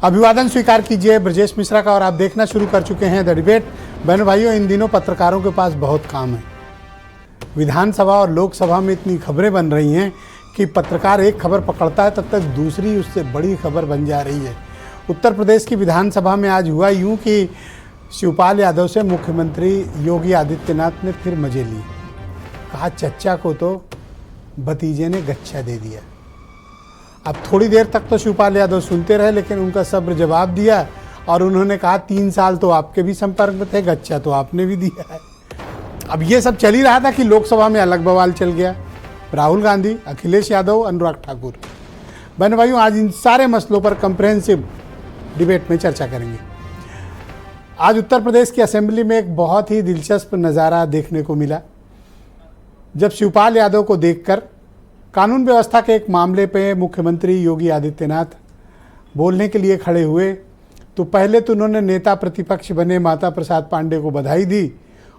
अभिवादन स्वीकार कीजिए ब्रजेश मिश्रा का। और आप देखना शुरू कर चुके हैं द डिबेट। बहन भाइयों, इन दिनों पत्रकारों के पास बहुत काम है। विधानसभा और लोकसभा में इतनी खबरें बन रही हैं कि पत्रकार एक खबर पकड़ता है तब तक दूसरी उससे बड़ी खबर बन जा रही है। उत्तर प्रदेश की विधानसभा में आज हुआ यूं कि शिवपाल यादव से मुख्यमंत्री योगी आदित्यनाथ ने फिर मजे लिए। कहा चच्चा को तो भतीजे ने गच्छा दे दिया। अब थोड़ी देर तक तो शिवपाल यादव सुनते रहे, लेकिन उनका सब्र जवाब दिया और उन्होंने कहा 3 साल तो आपके भी संपर्क में थे, गच्छा तो आपने भी दिया है। अब ये सब चल ही रहा था कि लोकसभा में अलग बवाल चल गया। राहुल गांधी, अखिलेश यादव, अनुराग ठाकुर। बहन भाइयों, आज इन सारे मसलों पर कंप्रहेंसिव डिबेट में चर्चा करेंगे। आज उत्तर प्रदेश की असेंबली में एक बहुत ही दिलचस्प नज़ारा देखने को मिला। जब शिवपाल यादव को देखकर कानून व्यवस्था के एक मामले पे मुख्यमंत्री योगी आदित्यनाथ बोलने के लिए खड़े हुए, तो पहले तो उन्होंने नेता प्रतिपक्ष बने माता प्रसाद पांडे को बधाई दी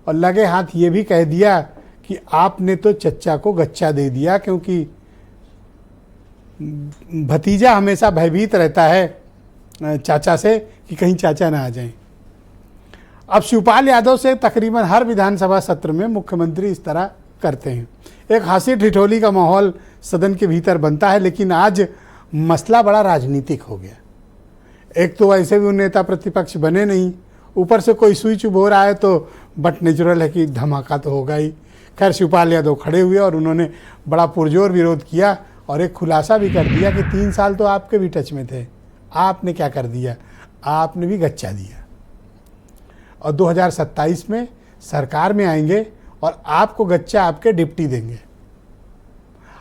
और लगे हाथ ये भी कह दिया कि आपने तो चच्चा को गच्छा दे दिया, क्योंकि भतीजा हमेशा भयभीत रहता है चाचा से कि कहीं चाचा ना आ जाएं। अब शिवपाल यादव से तकरीबन हर विधानसभा सत्र में मुख्यमंत्री इस तरह करते हैं। एक हंसी ठिठोली का माहौल सदन के भीतर बनता है, लेकिन आज मसला बड़ा राजनीतिक हो गया। एक तो ऐसे भी नेता प्रतिपक्ष बने नहीं, ऊपर से कोई सुई चुभ हो रहा है तो बट नेचुरल है कि धमाका तो होगा ही। खैर, शिवपाल यादव खड़े हुए और उन्होंने बड़ा पुरजोर विरोध किया और एक खुलासा भी कर दिया कि 3 साल तो आपके भी टच में थे, आपने क्या कर दिया, आपने भी गच्छा दिया और 2027 में सरकार में आएंगे और आपको गच्छा आपके डिप्टी देंगे।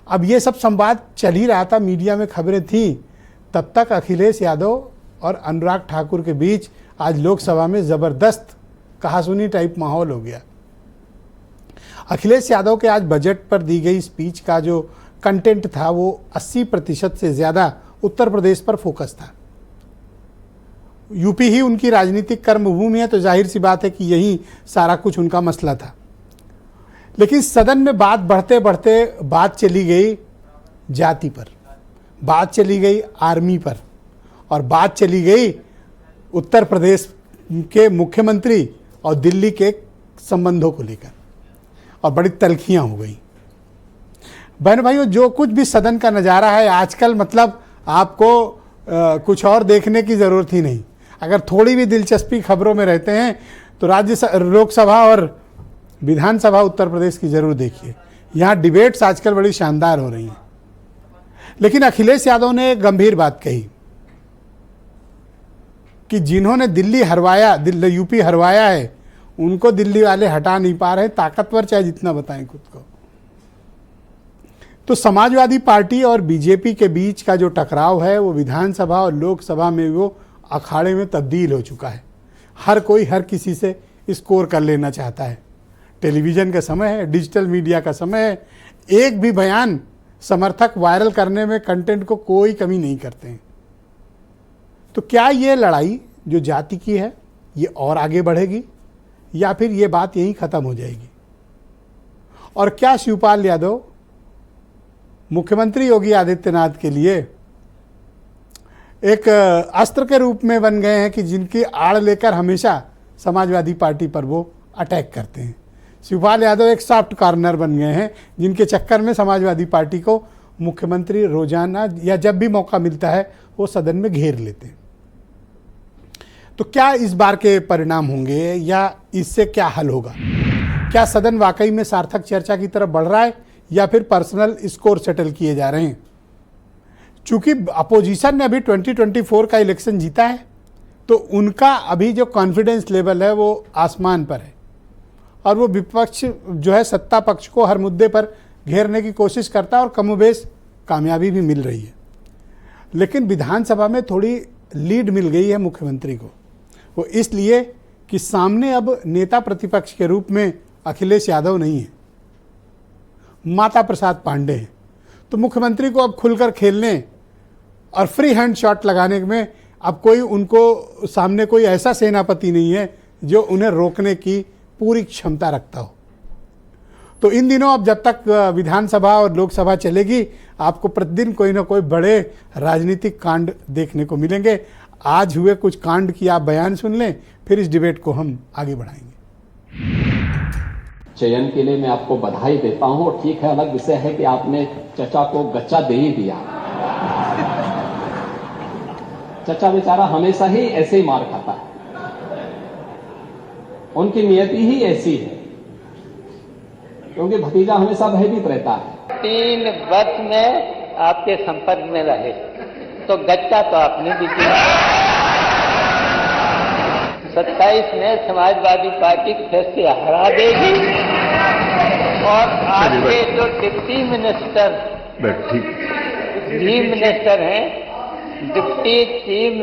अब ये सब संवाद चल ही रहा था, मीडिया में खबरें थी। तब तक अखिलेश यादव और अनुराग ठाकुर के बीच आज लोकसभा में ज़बरदस्त कहासुनी टाइप माहौल हो गया। अखिलेश यादव के आज बजट पर दी गई स्पीच का जो कंटेंट था वो 80% से ज़्यादा उत्तर प्रदेश पर फोकस था। यूपी ही उनकी राजनीतिक कर्मभूमि है, तो जाहिर सी बात है कि यही सारा कुछ उनका मसला था। लेकिन सदन में बात बढ़ते बढ़ते बात चली गई जाति पर, बात चली गई आर्मी पर और बात चली गई उत्तर प्रदेश के मुख्यमंत्री और दिल्ली के संबंधों को लेकर, और बड़ी तलखियां हो गई। बहन भाइयों, जो कुछ भी सदन का नज़ारा है आजकल, मतलब आपको कुछ और देखने की ज़रूरत ही नहीं। अगर थोड़ी भी दिलचस्पी खबरों में रहते हैं तो लोकसभा और विधानसभा उत्तर प्रदेश की जरूर देखिए। यहाँ डिबेट्स आजकल बड़ी शानदार हो रही हैं। लेकिन अखिलेश यादव ने एक गंभीर बात कही कि जिन्होंने यूपी हरवाया है, उनको दिल्ली वाले हटा नहीं पा रहे, ताकतवर चाहे जितना बताएं खुद को। तो समाजवादी पार्टी और बीजेपी के बीच का जो टकराव है वो विधानसभा और लोकसभा में वो अखाड़े में तब्दील हो चुका है। हर कोई हर किसी से स्कोर कर लेना चाहता है। टेलीविज़न का समय है, डिजिटल मीडिया का समय है। एक भी बयान समर्थक वायरल करने में कंटेंट को कोई कमी नहीं करते हैं। तो क्या ये लड़ाई जो जाति की है ये और आगे बढ़ेगी या फिर ये बात यहीं ख़त्म हो जाएगी? और क्या शिवपाल यादव मुख्यमंत्री योगी आदित्यनाथ के लिए एक अस्त्र के रूप में बन गए हैं कि जिनकी आड़ लेकर हमेशा समाजवादी पार्टी पर वो अटैक करते हैं? शिवपाल यादव एक सॉफ्ट कॉर्नर बन गए हैं जिनके चक्कर में समाजवादी पार्टी को मुख्यमंत्री रोजाना या जब भी मौका मिलता है वो सदन में घेर लेते हैं। तो क्या इस बार के परिणाम होंगे या इससे क्या हल होगा? क्या सदन वाकई में सार्थक चर्चा की तरफ बढ़ रहा है या फिर पर्सनल स्कोर सेटल किए जा रहे हैं? चूंकि अपोजिशन ने अभी 2024 का इलेक्शन जीता है, तो उनका अभी जो कॉन्फिडेंस लेवल है वो आसमान पर है और वो विपक्ष जो है सत्ता पक्ष को हर मुद्दे पर घेरने की कोशिश करता है और कमोबेश कामयाबी भी मिल रही है। लेकिन विधानसभा में थोड़ी लीड मिल गई है मुख्यमंत्री को, वो इसलिए कि सामने अब नेता प्रतिपक्ष के रूप में अखिलेश यादव नहीं है, माता प्रसाद पांडे हैं। तो मुख्यमंत्री को अब खुलकर खेलने और फ्री हैंड शॉट लगाने में अब कोई उनको सामने कोई ऐसा सेनापति नहीं है जो उन्हें रोकने की पूरी क्षमता रखता हो। तो इन दिनों अब जब तक विधानसभा और लोकसभा चलेगी, आपको प्रतिदिन कोई ना कोई बड़े राजनीतिक कांड देखने को मिलेंगे। आज हुए कुछ कांड की आप बयान सुन लें, फिर इस डिबेट को हम आगे बढ़ाएंगे। चयन के लिए मैं आपको बधाई देता हूं। और ठीक है, अलग विषय है कि आपने चचा को गच्चा दे ही दिया। चचा बेचारा हमेशा ही ऐसे ही मार खाता है, उनकी नियति ही ऐसी है, क्योंकि भतीजा हमेशा भयभीत रहता है। 3 वर्ष में आपके संपर्क में रहे तो गच्चा तो आपने भी दिया। 27 में समाजवादी पार्टी फिर से हरा देगी और आपके जो deputy minister deputy chief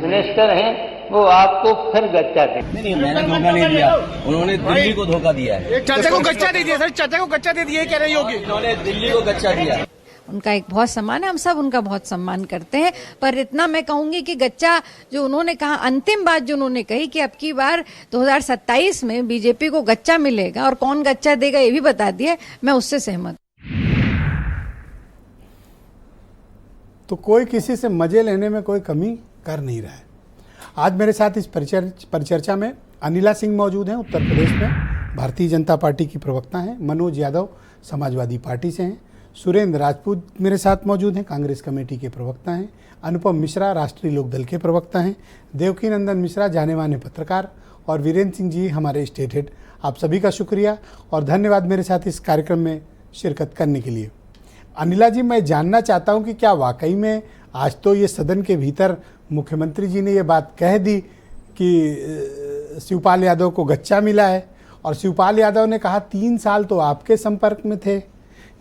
minister हैं, वो आपको फिर गच्चा देंगे। नहीं, मैंने धोखा नहीं दिया, उन्होंने दिल्ली को धोखा दिया है। चाचा को गच्चा दे दिया सर, चाचा को गच्चा दे दिया कह रही होगी। उन्होंने दिल्ली को गच्चा दिया। उनका एक बहुत सम्मान है, हम सब उनका बहुत सम्मान करते हैं, पर इतना मैं कहूंगी कि गच्चा जो उन्होंने कहा, अंतिम बात जो उन्होंने कही कि अब की बार 2027 में बीजेपी को गच्चा मिलेगा और कौन गच्चा देगा ये भी बता दिया, मैं उससे सहमत। तो कोई किसी से मजे लेने में कोई कमी कर नहीं रहा है। आज मेरे साथ इस परिचर्चा में अनिला सिंह मौजूद हैं, उत्तर प्रदेश में भारतीय जनता पार्टी की प्रवक्ता हैं। मनोज यादव समाजवादी पार्टी से हैं। सुरेंद्र राजपूत मेरे साथ मौजूद हैं, कांग्रेस कमेटी के प्रवक्ता हैं। अनुपम मिश्रा राष्ट्रीय लोकदल के प्रवक्ता हैं। देवकी नंदन मिश्रा जाने माने पत्रकार, और वीरेंद्र सिंह जी हमारे स्टेट हेड। आप सभी का शुक्रिया और धन्यवाद मेरे साथ इस कार्यक्रम में शिरकत करने के लिए। अनिला जी, मैं जानना चाहता हूं कि क्या वाकई में आज तो ये सदन के भीतर मुख्यमंत्री जी ने ये बात कह दी कि शिवपाल यादव को गच्चा मिला है, और शिवपाल यादव ने कहा 3 साल तो आपके संपर्क में थे।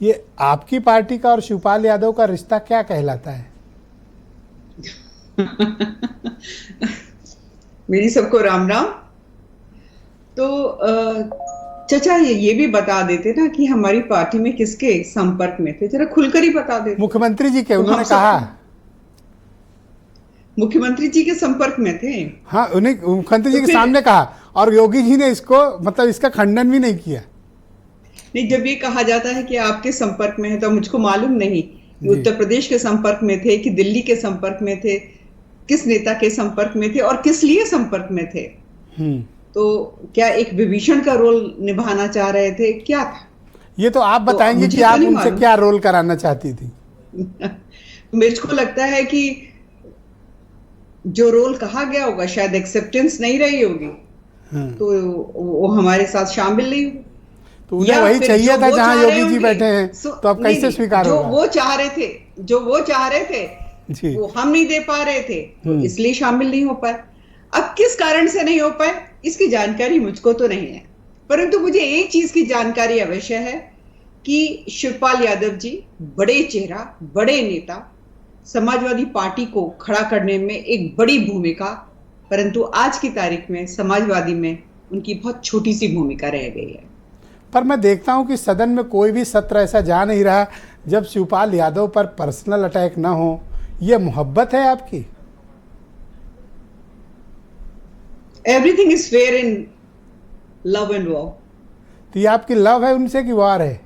ये आपकी पार्टी का और शिवपाल यादव का रिश्ता क्या कहलाता है? मेरी सबको राम राम। तो चाचा ये भी बता देते ना कि हमारी पार्टी में किसके संपर्क में थे, जरा खुलकर ही बता देते। मुख्यमंत्री जी के, उन्होंने कहा मुख्यमंत्री जी के संपर्क में थे। हाँ, उन्हें मुख्यमंत्री जी के सामने कहा, और योगी जी ने इसको मतलब इसका खंडन भी नहीं किया। नहीं, जब ये कहा जाता है कि आपके संपर्क में है तो मुझको मालूम नहीं कि उत्तर प्रदेश के संपर्क में थे कि दिल्ली के संपर्क में थे, किस नेता के संपर्क में थे और किस लिए संपर्क में थे। तो क्या एक विभीषण का रोल निभाना चाह रहे थे, क्या था? ये तो आप बताएंगे कि आप उनसे क्या रोल कराना चाहती थी। मुझको लगता है कि जो रोल कहा गया होगा शायद एक्सेप्टेंस नहीं रही होगी, तो वो हमारे साथ शामिल नहीं हुई। तो उन्हें वही चाहिए था जहां योगी जी बैठे हैं, तो अब कैसे स्वीकार होगा? जो वो चाह रहे थे जी, वो हम नहीं दे पा रहे थे, तो इसलिए शामिल नहीं हो पाए। अब किस कारण से नहीं हो पाए इसकी जानकारी मुझको तो नहीं है, परंतु मुझे एक चीज की जानकारी अवश्य है कि शिवपाल यादव जी बड़े चेहरा, बड़े नेता, समाजवादी पार्टी को खड़ा करने में एक बड़ी भूमिका, परंतु आज की तारीख में समाजवादी में उनकी बहुत छोटी सी भूमिका रह गई है। पर मैं देखता हूं कि सदन में कोई भी सत्र ऐसा जा नहीं रहा जब शिवपाल यादव पर पर्सनल अटैक ना हो। यह मोहब्बत है आपकी? Everything is fair in love and war. तो ये आपकी लव है उनसे कि वार है?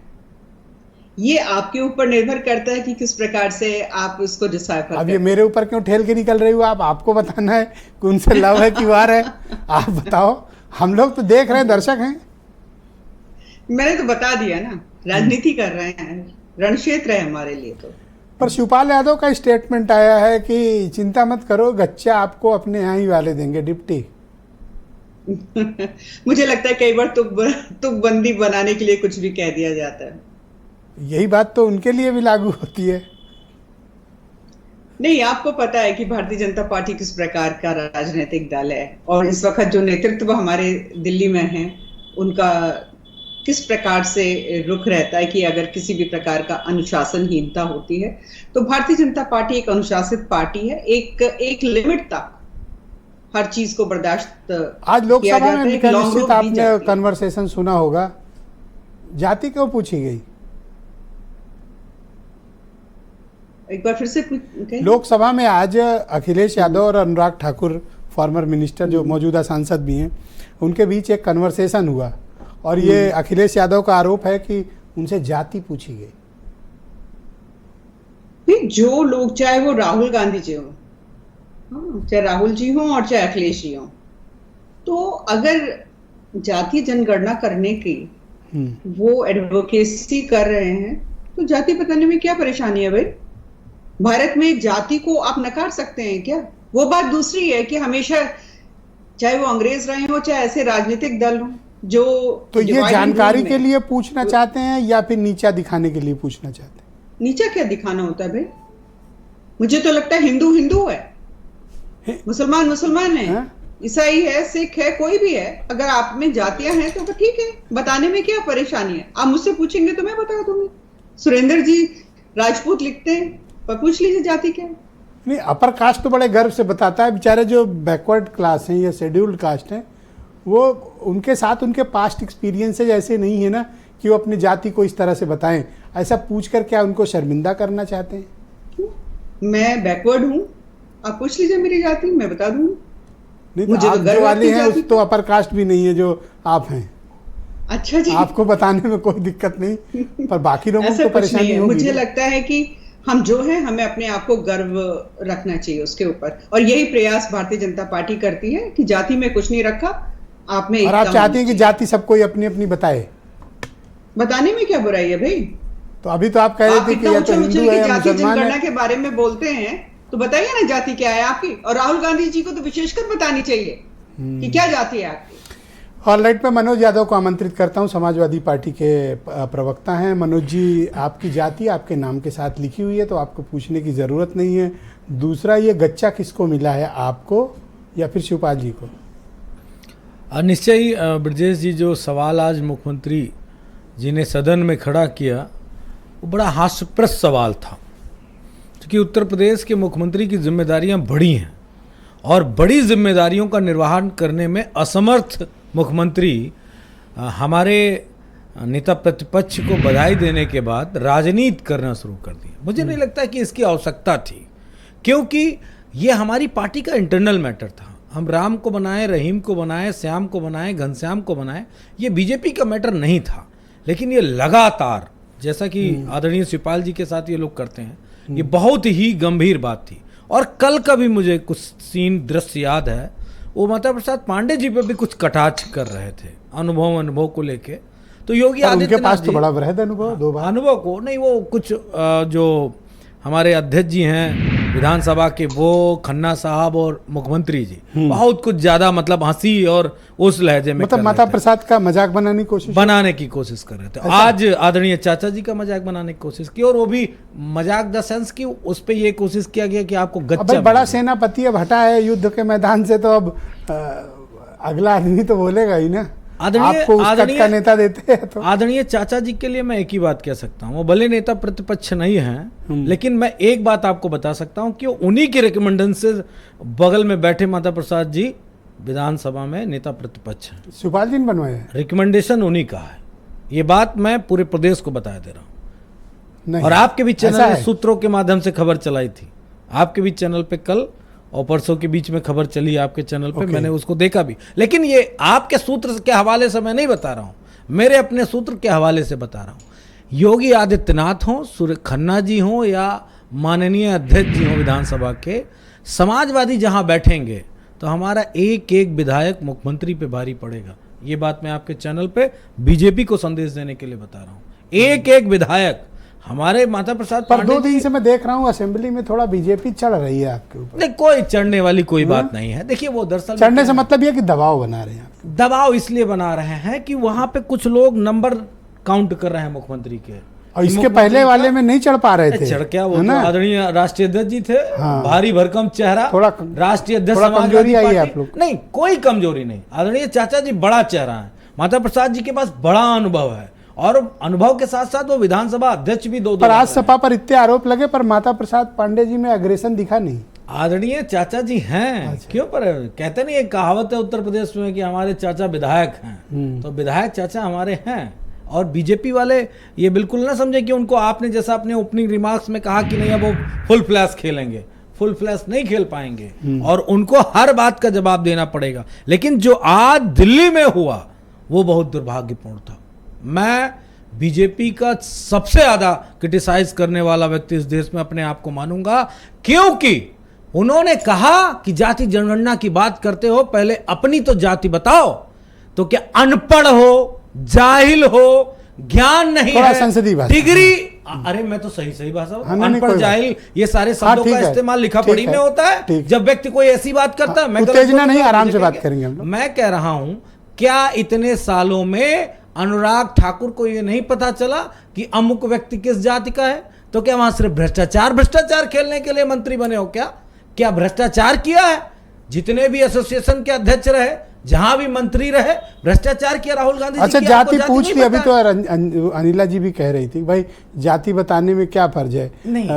ये आपके ऊपर निर्भर करता है कि किस प्रकार से आप उसको डिसाइड करते हैं। अब ये मेरे ऊपर क्यों ठेल के निकल रही हो आप? आपको बताना है कि उनसे लव है कि वार है। आप बताओ, हम लोग तो देख रहे हैं, दर्शक हैं। मैंने तो बता दिया ना, राजनीति कर रहे हैं, रणक्षेत्र है हमारे लिए। तो पर शिवपाल यादव का स्टेटमेंट आया है कि चिंता मत करो, गच्चा आपको अपने यहाँ ही वाले देंगे डिप्टी। मुझे लगता है कई बार तुकबंदी बनाने के लिए कुछ भी कह दिया जाता है। यही बात तो उनके लिए भी लागू होती है। नहीं, आपको पता है कि भारतीय जनता पार्टी किस प्रकार का राजनीतिक दल है, और इस वक्त जो नेतृत्व हमारे दिल्ली में है उनका किस प्रकार से रुख रहता है कि अगर किसी भी प्रकार का अनुशासनहीनता होती है तो भारतीय जनता पार्टी एक अनुशासित पार्टी है। एक लिमिट तक हर चीज को बर्दाश्त। आज लोकसभा में निश्चित आपने कन्वर्सेशन सुना होगा, जाति क्यों पूछी गई? एक बार फिर से लोकसभा में आज अखिलेश यादव और अनुराग ठाकुर, फॉर्मर मिनिस्टर जो मौजूदा सांसद भी हैं, उनके बीच एक कन्वर्सेशन हुआ, और ये अखिलेश यादव का आरोप है कि उनसे जाति पूछी गई। जो लोग, चाहे वो राहुल गांधी जी हो, हाँ, चाहे राहुल जी हों और चाहे अखिलेश जी हों, तो अगर जातीय जनगणना करने की वो एडवोकेसी कर रहे हैं तो जाति बताने में क्या परेशानी है भाई? भारत में जाति को आप नकार सकते हैं क्या? वो बात दूसरी है कि हमेशा चाहे वो अंग्रेज रहे हो चाहे ऐसे राजनीतिक दल हो जो तो ये divide and जानकारी rule के में- लिए पूछना चाहते हैं या फिर नीचा दिखाने के लिए पूछना चाहते हैं? नीचा क्या दिखाना होता है भाई? मुझे तो लगता है हिंदू हिंदू है, मुसलमान मुसलमान है, हैं? ईसाई है, सिख है, कोई भी है। अगर आप में जातियां हैं तो ठीक है, बताने में क्या परेशानी है? आप मुझसे पूछेंगे तो मैं बता दूंगी। सुरेंद्र जी राजपूत लिखते हैं, पर पूछ लीजिए जाति क्या है। नहीं, अपर कास्ट तो बड़े गर्व से बताता है। बेचारे जो बैकवर्ड क्लास हैं या शेड्यूल्ड कास्ट हैं, वो उनके साथ उनके पास्ट एक्सपीरियंसेज ऐसे नहीं है ना कि वो अपनी जाति को इस तरह से बताएं। ऐसा पूछ कर क्या उनको शर्मिंदा करना चाहते हैं? मैं बैकवर्ड हूं, आप पूछ लीजिए मेरी जाति, मैं बता दूंगी। नहीं, तो मुझे तो आप गर्व जो वाले आपकी हैं जाति उस तो अपर कास्ट भी नहीं है जो आप हैं। अच्छा जी, आपको बताने में कोई दिक्कत नहीं, पर बाकी लोगों ऐसा को कुछ नहीं परेशानी है। होगी मुझे ना। लगता है कि हम जो हैं हमें अपने आप को गर्व रखना चाहिए उसके ऊपर, और यही प्रयास भारतीय जनता पार्टी करती है कि जाति में कुछ नहीं रखा, आप में और आप एकता चाहते हैं कि होनी जाति सबको अपनी अपनी बताए। चाहिए। बताने में क्या बुराई है भाई? तो अभी तो आप कह रहे आप थे कि इतना या तो उछल हिंदू उछल है के या जातीय मुसलमान जनगणना है। के बारे में बोलते हैं तो बताइए ना जाति क्या है आपकी, और राहुल गांधी जी को तो विशेषकर बतानी चाहिए कि क्या जाति है आपकी। ऑलराइट, मैं मनोज यादव को आमंत्रित करता हूं, समाजवादी पार्टी के प्रवक्ता हैं। मनोज जी, आपकी जाति आपके नाम के साथ लिखी हुई है तो आपको पूछने की ज़रूरत नहीं है। दूसरा, ये गच्चा किसको मिला है, आपको या फिर शिवपाल जी को? निश्चय ही ब्रजेश जी, जो सवाल आज मुख्यमंत्री जी ने सदन में खड़ा किया वो बड़ा हास्यप्रद सवाल था, क्योंकि उत्तर प्रदेश के मुख्यमंत्री की जिम्मेदारियां बड़ी हैं और बड़ी जिम्मेदारियों का निर्वहन करने में असमर्थ मुख्यमंत्री हमारे नेता प्रतिपक्ष को बधाई देने के बाद राजनीति करना शुरू कर दी। मुझे नहीं लगता कि इसकी आवश्यकता थी, क्योंकि ये हमारी पार्टी का इंटरनल मैटर था। हम राम को बनाए, रहीम को बनाए, श्याम को बनाए, घनश्याम को बनाए, ये बीजेपी का मैटर नहीं था। लेकिन ये लगातार, जैसा कि आदरणीय शिवपाल जी के साथ ये लोग करते हैं, ये बहुत ही गंभीर बात थी। और कल का भी मुझे कुछ सीन दृश्य याद है, वो माता प्रसाद पांडे जी पे भी कुछ कटाक्ष कर रहे थे अनुभव को लेके। तो योगी पर उनके आदित्यनाथ पास तो जी बड़ा वृहद अनुभव, 2 बार। अनुभव को नहीं, वो कुछ जो हमारे अध्यक्ष जी हैं विधानसभा के, वो खन्ना साहब और मुख्यमंत्री जी बहुत कुछ ज्यादा मतलब हंसी और उस लहजे में मतलब कर माता रहे थे, प्रसाद का मजाक बनाने की कोशिश। बनाने की कोशिश कर रहे थे। आज आदरणीय चाचा जी का मजाक बनाने की कोशिश की, और वो भी मजाक द सेंस की उस पे ये कोशिश किया गया कि आपको अब गच्चा भाई बड़ा मिलेगा। सेनापति अब हटा है युद्ध के मैदान से, तो अब अगला आदमी तो बोलेगा ही ना। आपको उस कट का नेता देते हैं तो। आदरणीय चाचा जी के लिए मैं एक ही बात कह सकता हूँ, वो भले नेता प्रतिपक्ष नहीं हैं, लेकिन मैं एक बात आपको बता सकता हूँ कि उन्हीं के रिकमेंडेशन से बगल में बैठे माता प्रसाद जी विधानसभा में नेता प्रतिपक्ष हैं। शिवपाल जी ने बनवाया है? रिकमेंडेशन उन्हीं का है। ये बात मैं पूरे प्रदेश को बता दे रहा हूँ। नहीं, और आपके भी चैनल ऐसा में है? सूत्रों के माध्यम से खबर चलाई थी, आपके भी चैनल पे कल और परसों के बीच में खबर चली आपके चैनल पे, मैंने उसको देखा भी। लेकिन ये आपके सूत्र के हवाले से मैं नहीं बता रहा हूँ, मेरे अपने सूत्र के हवाले से बता रहा हूँ। योगी आदित्यनाथ हों, खन्ना जी हों या माननीय अध्यक्ष जी हों विधानसभा के, समाजवादी जहाँ बैठेंगे तो हमारा एक एक विधायक मुख्यमंत्री पे भारी पड़ेगा। ये बात मैं आपके चैनल पे बीजेपी को संदेश देने के लिए बता रहा हूँ। एक एक विधायक हमारे माता प्रसाद पर पांडे 2 दिन जी- से मैं देख रहा हूँ असेंबली में थोड़ा बीजेपी चढ़ रही है आपके ऊपर। नहीं, कोई चढ़ने वाली कोई बात नहीं है। देखिए, वो दरअसल चढ़ने से मतलब ये कि दबाव बना रहे हैं आप। दबाव इसलिए बना रहे हैं कि वहां पे कुछ लोग नंबर काउंट कर रहे हैं मुख्यमंत्री के, और इसके पहले वाले में नहीं चढ़ पा रहे थे। चढ़ क्या, वो है तो ना? आदरणीय राष्ट्रीय अध्यक्ष जी थे, हाँ। भारी भरकम चेहरा, थोड़ा राष्ट्रीय अध्यक्ष थोड़ा समाजवादी कमजोरी आई है पार्टी। आप लोग। नहीं, कोई कमजोरी नहीं। आदरणीय चाचा जी बड़ा चेहरा है, माता प्रसाद जी के पास बड़ा अनुभव है, और अनुभव के साथ साथ वो विधानसभा अध्यक्ष भी 2 पर आज सपा पर इतने आरोप लगे, पर माता प्रसाद पांडे जी में अग्रेसन दिखा नहीं। आदरणीय चाचा जी हैं। क्यों? पर कहते नहीं, एक कहावत है उत्तर प्रदेश में कि हमारे चाचा विधायक हैं, तो विधायक चाचा हमारे हैं। और बीजेपी वाले ये बिल्कुल ना समझे कि उनको आपने जैसा अपने ओपनिंग रिमार्क्स में कहा कि नहीं अब वो फुल फ्लैश खेलेंगे, फुल फ्लैश नहीं खेल पाएंगे और उनको हर बात का जवाब देना पड़ेगा। लेकिन जो आज दिल्ली में हुआ वो बहुत दुर्भाग्यपूर्ण था। मैं बीजेपी का सबसे ज्यादा क्रिटिसाइज करने वाला व्यक्ति इस देश में अपने आप को मानूंगा, क्योंकि उन्होंने कहा कि जाति जनगणना की बात करते हो, पहले अपनी तो जाति बताओ। तो क्या अनपढ़ हो, जाहिल हो, ज्ञान नहीं थोड़ा है, संसदीय भाषा, डिग्री, अरे मैं तो सही भाषा, हाँ, नहीं, अनपढ़ कोई जाहिल, ये सारे शब्दों ठीक का है, इस्तेमाल लिखा ठीक पढ़ी है, में होता है। ठीक। जब व्यक्ति कोई ऐसी बात करता है, मैं गलत उत्तेजना बोलूंगा, नहीं, आराम से मुझे बात क्या? करेंगे हम लोग। मैं कह रहा हूं, क्या इतने सालों में अनुराग ठाकुर को ये नहीं पता चला कि अमुक व्यक्ति किस जाति का है? तो क्या वहां सिर्फ भ्रष्टाचार खेलने के लिए मंत्री बने हो क्या भ्रष्टाचार किया है? जितने भी एसोसिएशन के अध्यक्ष रहे, जहां भी मंत्री रहे, भ्रष्टाचार किया राहुल गांधी जी। अच्छा, की आपको जाति पूछ नहीं ली अभी पता है? तो अनिला जी भी कह रही थी भाई जाति बताने में क्या फर्ज है, नहीं।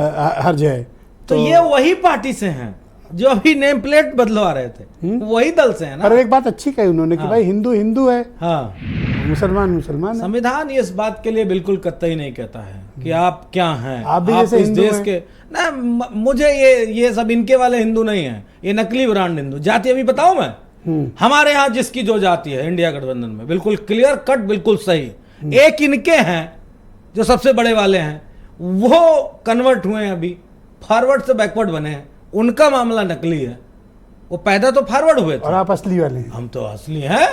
हर्ज है। तो ये वही पार्टी से हैं जो अभी नेम प्लेट बदलवा रहे थे, वही दल से है ना। पर एक बात अच्छी कही उन्होंने कि भाई हिंदू हिंदू है, हाँ, मुसलमान मुसलमान है। संविधान इस बात के लिए बिल्कुल कतई नहीं कहता है कि आप क्या हैं, आप भी जैसे इस हिंदू देश हैं। के ना। मुझे ये सब इनके वाले हिंदू नहीं है, ये नकली ब्रांड हिंदू। जाति अभी बताऊं मैं, हमारे यहाँ जिसकी जो जाति है इंडिया गठबंधन में, बिल्कुल क्लियर कट, बिल्कुल सही। एक इनके हैं जो सबसे बड़े वाले हैं, वो कन्वर्ट हुए हैं, अभी फॉरवर्ड से बैकवर्ड बने हैं। उनका मामला नकली है, वो पैदा तो फॉरवर्ड हुए थे, और आप असली वाले हैं। हम तो असली हैं।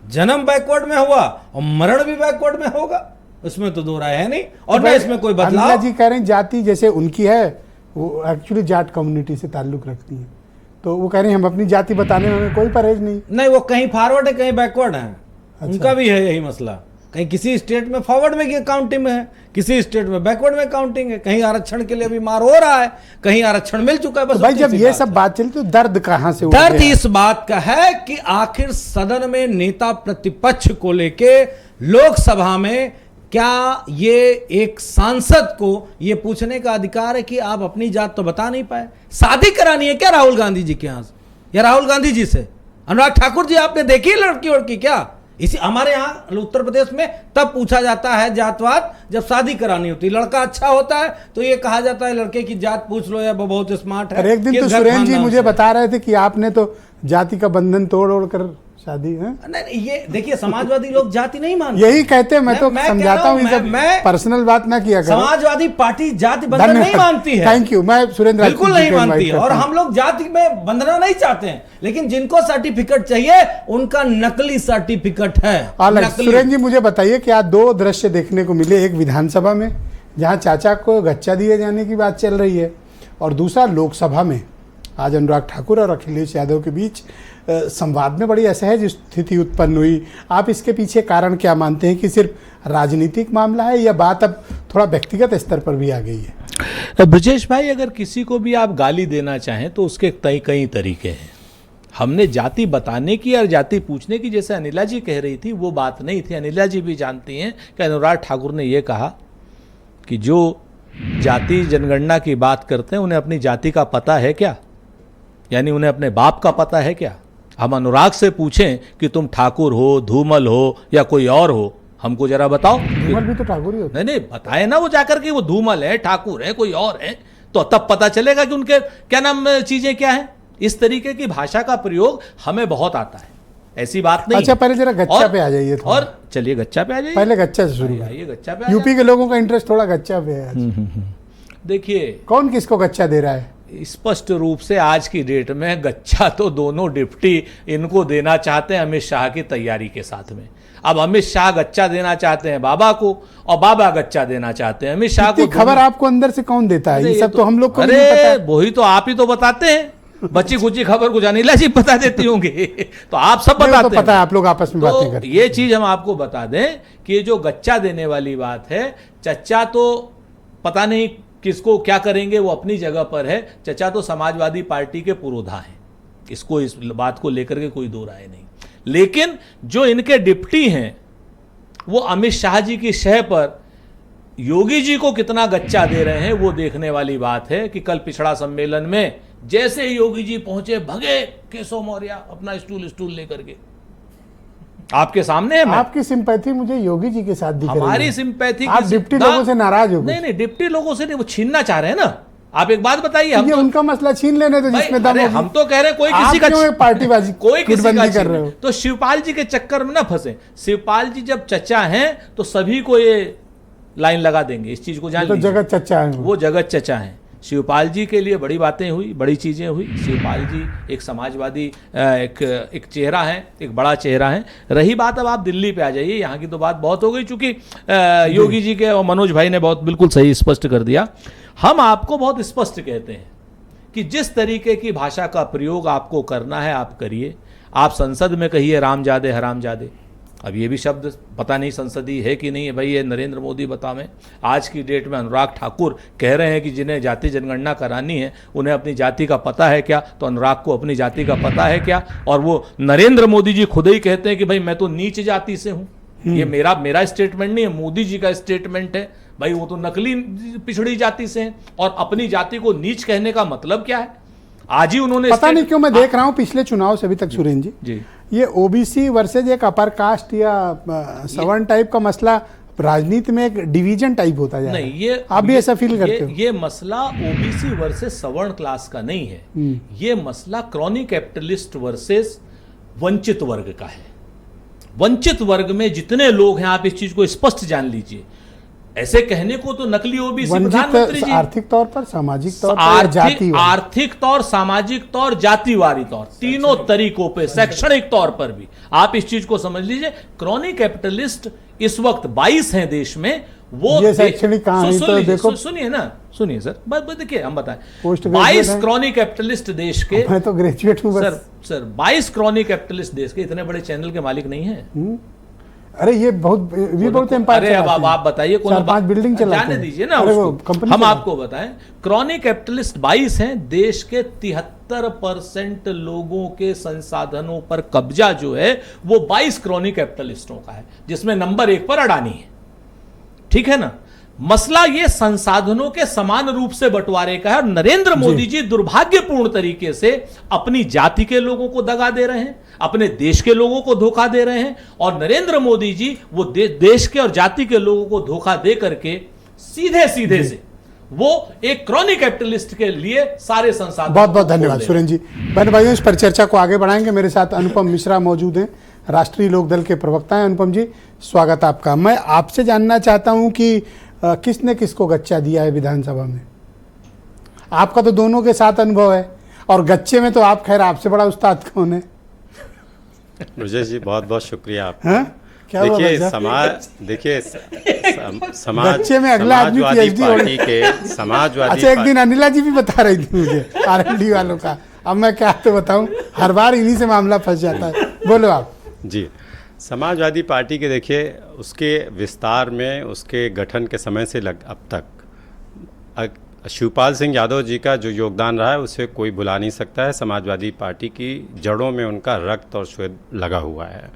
जन्म बैकवर्ड में हुआ और मरण भी बैकवर्ड में होगा, उसमें तो दो राय है नहीं। और मैं इसमें कोई अनिला बदलाव, जी कह रहे हैं जाति जैसे उनकी है, वो एक्चुअली जाट कम्युनिटी से ताल्लुक रखती है, तो वो कह रहे हैं हम अपनी जाति बताने में हमें कोई परहेज नहीं। वो कहीं फॉरवर्ड है, कहीं बैकवर्ड है। उनका भी है यही मसला। कहीं किसी स्टेट में फॉरवर्ड में काउंटिंग में है, किसी स्टेट में बैकवर्ड में काउंटिंग है। कहीं आरक्षण के लिए अभी मार हो रहा है, कहीं आरक्षण मिल चुका है। बस तो भाई उतनी जब सी ये बात सब है। बात चली तो दर्द कहाँ से उठ दर्द गया? इस बात का है कि आखिर सदन में नेता प्रतिपक्ष को लेके लोकसभा में क्या ये एक सांसद को ये पूछने का अधिकार है कि आप अपनी जात तो बता नहीं पाए? शादी करानी है क्या राहुल गांधी जी के यहाँ से, या राहुल गांधी जी से? अनुराग ठाकुर जी आपने देखी लड़की वड़की क्या? इसी हमारे यहाँ उत्तर प्रदेश में तब पूछा जाता है जातवाद जब शादी करानी होती। लड़का अच्छा होता है तो ये कहा जाता है लड़के की जात पूछ लो, या वो बहुत स्मार्ट है। और एक दिन किस तो घर सुरेंद्र जी खानदान मुझे से? बता रहे थे कि आपने तो जाति का बंधन तोड़ कर शादी है। नहीं, ये देखिए, समाजवादी लोग जाति नहीं मानते। यही कहते हैं, मैं तो मैं समझाता हूँ, मैं पर्सनल बात ना किया करो। समाजवादी पार्टी जाति बंधन नहीं मानती है। Thank you. मैं सुरेंद्र बिल्कुल नहीं मानती है, और हम लोग जाति में बंधना नहीं चाहते हैं। लेकिन जिनको सर्टिफिकेट चाहिए उनका नकली सर्टिफिकेट है। सुरेंद्र जी मुझे बताइए कि आज दो दृश्य देखने को मिले, एक विधानसभा में जहाँ चाचा को गच्चा दिए जाने की बात चल रही है, और दूसरा लोकसभा में आज अनुराग ठाकुर और अखिलेश यादव के बीच संवाद में बड़ी असहज स्थिति उत्पन्न हुई। आप इसके पीछे कारण क्या मानते हैं कि सिर्फ राजनीतिक मामला है, या बात अब थोड़ा व्यक्तिगत स्तर पर भी आ गई है? ब्रजेश भाई, अगर किसी को भी आप गाली देना चाहें तो उसके कई तरीके हैं। हमने जाति बताने की और जाति पूछने की, जैसे अनिला जी कह रही थी, वो बात नहीं थी। अनिला जी भी जानती हैं कि अनुराग ठाकुर ने ये कहा कि जो जाति जनगणना की बात करते हैं उन्हें अपनी जाति का पता है क्या, यानी उन्हें अपने बाप का पता है क्या? हम अनुराग से पूछें कि तुम ठाकुर हो, धूमल हो या कोई और हो, हमको जरा बताओ। धूमल भी तो ठाकुर ही होता है। नहीं बताए ना वो जाकर के वो धूमल है, ठाकुर है, कोई और है, तो तब पता चलेगा कि उनके क्या नाम चीजें क्या है। इस तरीके की भाषा का प्रयोग हमें बहुत आता है, ऐसी बात नहीं। अच्छा, पहले जरा गच्चा पे आ जाइए थोड़ा। और चलिए गच्चा पे आ जाइए। पहले गच्चा से शुरू आइए गच्चा पे आ यूपी के लोगों का इंटरेस्ट थोड़ा गच्चा पे है आज। देखिए, कौन किसको गच्चा दे रहा है? स्पष्ट रूप से आज की डेट में गच्चा तो दोनों डिप्टी इनको देना चाहते हैं अमित शाह की तैयारी के साथ में। अब अमित शाह गच्चा देना चाहते हैं बाबा को, और बाबा गच्चा देना चाहते हैं अमित शाह को। खबर आपको अंदर से कौन देता है? ये सब तो हम लोग को नहीं अरे पता। वही तो आप ही तो बताते हैं। बच्ची कुची खबर कुछ अनिला जी बता देती होंगी, तो आप सब बताते हैं। तो पता है, आप लोग आपस में बातें करते हैं। ये चीज हम आपको बता दें कि ये जो गच्चा देने वाली बात है, चच्चा तो पता नहीं किसको क्या करेंगे, वो अपनी जगह पर है। चचा तो समाजवादी पार्टी के पुरोधा हैं, इसको इस बात को लेकर के कोई दो राय नहीं। लेकिन जो इनके डिप्टी हैं वो अमित शाह जी की शह पर योगी जी को कितना गच्चा दे रहे हैं, वो देखने वाली बात है। कि कल पिछड़ा सम्मेलन में जैसे ही योगी जी पहुंचे, भगे केशव मौर्य अपना स्टूल लेकर के आपके सामने है। आपकी सिंपैथी मुझे योगी जी के साथ दिख रही है। हमारी सिंपैथी आप डिप्टी लोगों से नाराज हो? नहीं, डिप्टी लोगों से नहीं, वो छीनना चाह रहे हैं ना। आप एक बात बताइए, हम ये तो उनका मसला छीन लेने तो जिसमें दम अरे होगी। हम तो कह रहे हैं कोई आप किसी का क्यों पार्टीबाजी कोई किसी का गुटबंदी कर रहे हो? तो शिवपाल जी के चक्कर में ना फंसे। शिवपाल जी जब चचा हैं तो सभी को ये लाइन लगा देंगे, इस चीज को जान तो लीजिए। जगत चच्चा है वो जगत चचा हैं। शिवपाल जी के लिए बड़ी बातें हुई, बड़ी चीज़ें हुई। शिवपाल जी एक समाजवादी एक चेहरा है, एक बड़ा चेहरा है। रही बात, अब आप दिल्ली पे आ जाइए, यहाँ की तो बात बहुत हो गई, चूंकि योगी जी के और मनोज भाई ने बहुत बिल्कुल सही स्पष्ट कर दिया। हम आपको बहुत स्पष्ट कहते हैं कि जिस तरीके की भाषा का प्रयोग आपको करना है आप करिए। आप संसद में कहिए रामजादे हरामजादे, अब ये भी शब्द पता नहीं संसदीय है कि नहीं है, भाई ये नरेंद्र मोदी बतावें। आज की डेट में अनुराग ठाकुर कह रहे हैं कि जिन्हें जाति जनगणना करानी है उन्हें अपनी जाति का पता है क्या, तो अनुराग को अपनी जाति का पता है क्या? और वो नरेंद्र मोदी जी खुद ही कहते हैं कि भाई मैं तो नीच जाति से हूँ। ये मेरा स्टेटमेंट नहीं है, मोदी जी का स्टेटमेंट है। भाई वो तो नकली पिछड़ी जाति से हैं, और अपनी जाति को नीच कहने का मतलब क्या है? आज ही उन्होंने पता नहीं क्यों मैं देख रहा हूं पिछले चुनाव से अभी तक सुरेंद्र जी ये ओबीसी वर्सेज एक अपर कास्ट या सवर्ण टाइप का मसला राजनीति में एक डिवीजन टाइप होता जा रहा है। नहीं, ये आप भी ऐसा फील करते हो? ये मसला ओबीसी वर्सेस सवर्ण क्लास का नहीं है, ये मसला क्रॉनी कैपिटलिस्ट वर्सेस वंचित वर्ग का है। वंचित वर्ग में जितने लोग हैं, आप इस चीज को स्पष्ट जान लीजिए। ऐसे कहने को तो नकली ओबीसी प्रधानमंत्री जी, आर्थिक तौर पर, सामाजिक तौर पर, जाति आर्थिक तौर, सामाजिक तौर, जातिवारी तौर, तीनों तरीकों पे, शैक्षणिक तौर पर भी आप इस चीज को समझ लीजिए। क्रॉनी कैपिटलिस्ट इस वक्त 22 हैं देश में। वो ये शैक्षणिक कहानी तो देखो, सुनिए ना, सुनिए सर, बस देखिए हम बताएं। पोस्ट 22 क्रॉनी कैपिटलिस्ट देश के, मैं तो ग्रेजुएट हूं बस। सर 22 क्रॉनी कैपिटलिस्ट देश के इतने बड़े चैनल के मालिक नहीं है। अरे ये बहुत एम्पायर। अरे अब आप बताइए कौन? 4-5 बिल्डिंग चलाते जाने हैं। दीजिए ना अरे उसको, हम आपको बताएं। क्रॉनी कैपिटलिस्ट 22 हैं। देश के 73% लोगों के संसाधनों पर कब्जा जो है वो 22 क्रॉनी कैपिटलिस्टों का है, जिसमें नंबर 1 पर अडानी है। ठीक है ना? मसला ये संसाधनों के समान रूप से बंटवारे का है, और नरेंद्र मोदी जी दुर्भाग्यपूर्ण तरीके से अपनी जाति के लोगों को दगा दे रहे हैं, अपने देश के लोगों को धोखा दे रहे हैं। और नरेंद्र मोदी जी वो देश के और जाति के लोगों को धोखा दे करके सीधे से वो एक क्रॉनी कैपिटलिस्ट के लिए सारे संसाधन। बहुत बहुत धन्यवाद सुरेंद्र जी। बहन भाइयों, इस पर चर्चा को आगे बढ़ाएंगे। मेरे साथ अनुपम मिश्रा मौजूद हैं, राष्ट्रीय लोकदल के प्रवक्ता हैं। अनुपम जी, स्वागत आपका। मैं आपसे जानना चाहता हूं कि किसने किसको गच्चा दिया है विधानसभा में? आपका तो दोनों के साथ अनुभव है, और गच्चे में तो आप, खैर आपसे बड़ा उस्ताद कौन है? ब्रजेश जी बहुत बहुत शुक्रिया आपका। हाँ? क्या देखिए समाज गच्चे में अगला आदमी समाजवादी पार्टी के समाजवादी। अच्छा, एक दिन अनिला जी भी बता रही थी मुझे आरएलडी वालों का। अब मैं क्या तो बताऊं, हर बार इन्हीं से मामला फंस जाता है। बोलो आप जी। समाजवादी पार्टी के देखिए उसके विस्तार में, उसके गठन के समय से अब तक शिवपाल सिंह यादव जी का जो योगदान रहा है उसे कोई भुला नहीं सकता है। समाजवादी पार्टी की जड़ों में उनका रक्त और श्वेत लगा हुआ है,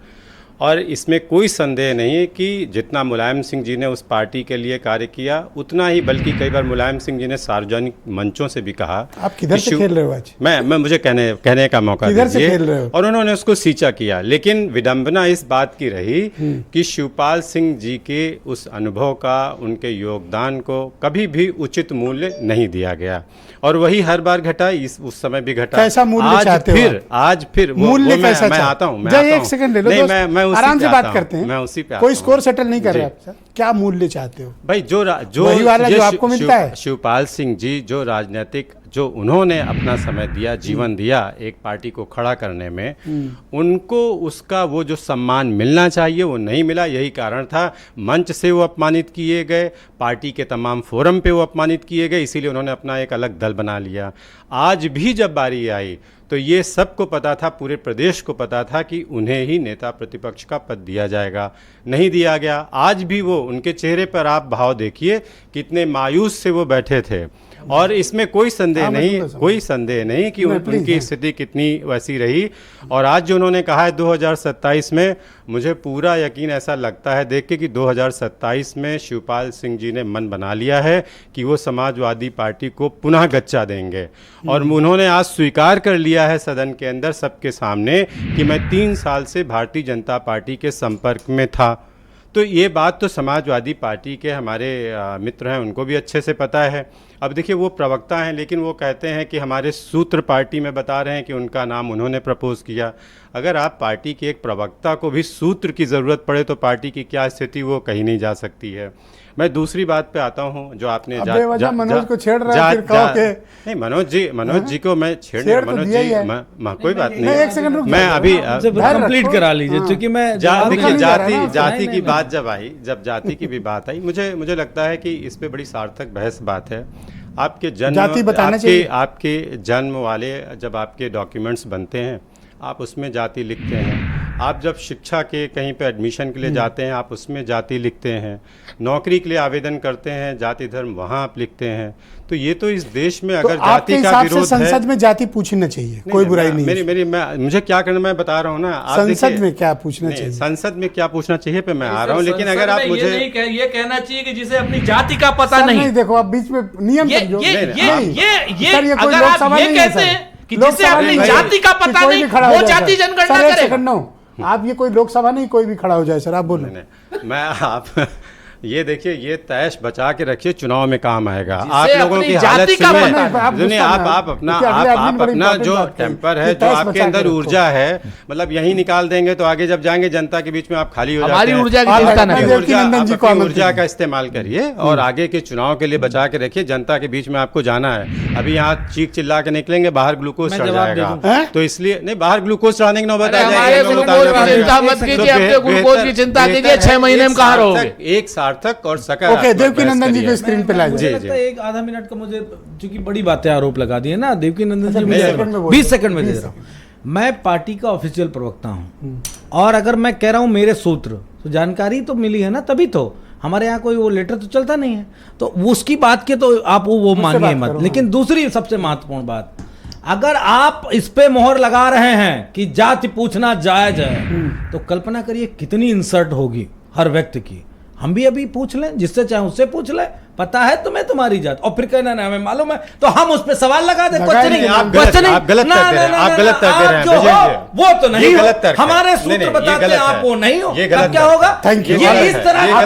और इसमें कोई संदेह नहीं है कि जितना मुलायम सिंह जी ने उस पार्टी के लिए कार्य किया, उतना ही, बल्कि कई बार मुलायम सिंह जी ने सार्वजनिक मंचों से भी कहा। आप किधर से खेल रहे हो आज? मैं मुझे कहने का मौका दीजिए। और उन्होंने उसको सींचा किया, लेकिन विडंबना इस बात की रही कि शिवपाल सिंह जी के उस अनुभव का, उनके योगदान को कभी भी उचित मूल्य नहीं दिया गया, और वही हर बार घटा, उस समय भी घटा। कैसा मूल्य चाहते हो? आज फिर मूल्य कैसा? मैं आता हूँ, एक सेकंड ले लो, मैं आराम से बात करते हैं। मैं उसी पे कोई स्कोर सेटल नहीं कर रहा। क्या मूल्य चाहते हो भाई? जो आपको मिलता है। शिवपाल सिंह जी जो राजनीतिक, जो उन्होंने अपना समय दिया, जीवन दिया एक पार्टी को खड़ा करने में, उनको उसका वो जो सम्मान मिलना चाहिए वो नहीं मिला। यही कारण था, मंच से वो अपमानित किए गए, पार्टी के तमाम फोरम पे वो अपमानित किए गए, इसीलिए उन्होंने अपना एक अलग दल बना लिया। आज भी जब बारी आई तो ये सबको पता था, पूरे प्रदेश को पता था कि उन्हें ही नेता प्रतिपक्ष का पद दिया जाएगा, नहीं दिया गया। आज भी वो, उनके चेहरे पर आप भाव देखिए, कितने मायूस से वो बैठे थे, और इसमें कोई संदेह नहीं कि उनकी स्थिति कितनी वैसी रही। और आज जो उन्होंने कहा है 2027 में, मुझे पूरा यकीन ऐसा लगता है देख के कि 2027 में शिवपाल सिंह जी ने मन बना लिया है कि वो समाजवादी पार्टी को पुनः गच्चा देंगे। और उन्होंने आज स्वीकार कर लिया है सदन के अंदर सबके सामने कि मैं 3 साल से भारतीय जनता पार्टी के संपर्क में था, तो ये बात तो समाजवादी पार्टी के हमारे मित्र हैं, उनको भी अच्छे से पता है। अब देखिए वो प्रवक्ता हैं, लेकिन वो कहते हैं कि हमारे सूत्र पार्टी में बता रहे हैं कि उनका नाम उन्होंने प्रपोज़ किया। अगर आप पार्टी के एक प्रवक्ता को भी सूत्र की ज़रूरत पड़े तो पार्टी की क्या स्थिति वो कहीं नहीं जा सकती है। मैं दूसरी बात पे आता हूँ जो आपने मनोज को छेड़ रहा है, फिर कहो कि नहीं मनोज जी को मैं छेड़ मनोज जी कोई बात नहीं, एक सेकंड रुक मैं अभी कंप्लीट करा लीजिए, क्योंकि मैं देखिए जाति की बात जब जाति की भी बात आई, मुझे लगता है कि इस पे बड़ी सार्थक बहस बात है। आपके आपके जन्म वाले जब आपके डॉक्यूमेंट्स बनते हैं आप उसमें जाति लिखते हैं, आप जब शिक्षा के कहीं पे एडमिशन के लिए जाते हैं आप उसमें जाति लिखते हैं, नौकरी के लिए आवेदन करते हैं जाति धर्म वहाँ आप लिखते हैं। तो ये तो इस देश में अगर जाति का विरोध है, संसद में जाति पूछना चाहिए, कोई बुराई नहीं। मुझे क्या करना मैं बता रहा हूँ ना, संसद में क्या पूछना चाहिए, संसद में क्या पूछना चाहिए पे मैं आ रहा हूँ। लेकिन अगर आप मुझे ये कहना चाहिए कि जिसे अपनी जाति का पता नहीं, देखो आप बीच में नियम ये अगर आप ये कहते हैं कि जिसे अपनी जाति का पता नहीं वो जाति जनगणना करे। आप ये कोई लोकसभा नहीं, कोई भी खड़ा हो जाए सर, आप बोलो। मैं आप ये देखिए, ये तैश बचा के रखिए, चुनाव में काम आएगा। आप लोगों की हालत सुनिए, आप अपना जो टेम्पर है, जो आपके अंदर ऊर्जा है, मतलब यही निकाल देंगे तो आगे जब जाएंगे जनता के बीच में आप खाली हो जाते हैं। ऊर्जा का इस्तेमाल करिए और आगे के चुनाव के लिए बचा के रखिए। जनता के बीच में आपको जाना है। अभी यहाँ चीख चिल्ला के निकलेंगे, बाहर ग्लूकोज चढ़ जाएगा, तो इसलिए नहीं, बाहर ग्लूकोज चढ़ाने की नौबत आ जाएगी। चिंता कीजिए, 6 महीने में कहाँ रहोगे। एक सार्थक और सकारात्मक। ओके, देवकीनंदन जी को स्क्रीन पे लाइए। जी, एक आधा मिनट का मुझे, क्योंकि बड़ी बातें आरोप लगा दिए ना देवकीनंदन जी, 20 सेकंड में दे रहा हूँ। मैं पार्टी का ऑफिशियल प्रवक्ता हूँ और अगर मैं कह रहा हूँ मेरे सूत्र, तो जानकारी तो मिली है ना, तभी तो हमारे यहाँ कोई वो लेटर तो चलता नहीं है, तो उसकी बात के तो आप वो मानिए मत। लेकिन दूसरी सबसे महत्वपूर्ण बात, अगर आप इस पे मोहर लगा रहे हैं कि जाति पूछना जायज है, तो कल्पना करिए कितनी इंसल्ट होगी हर व्यक्ति की। हम भी अभी पूछ लें, जिससे चाहे उससे पूछ लें, पता है तुम्हें तुम्हारी जात, और फिर कहना ना हमें मालूम है, तो हम उस पे सवाल लगा दे। आप गलत करते रहे हैं, वो तो नहीं, हमारे सूत्र बताते हैं आप वो नहीं हो, तब क्या होगा? Thank you. ये इस तरह ये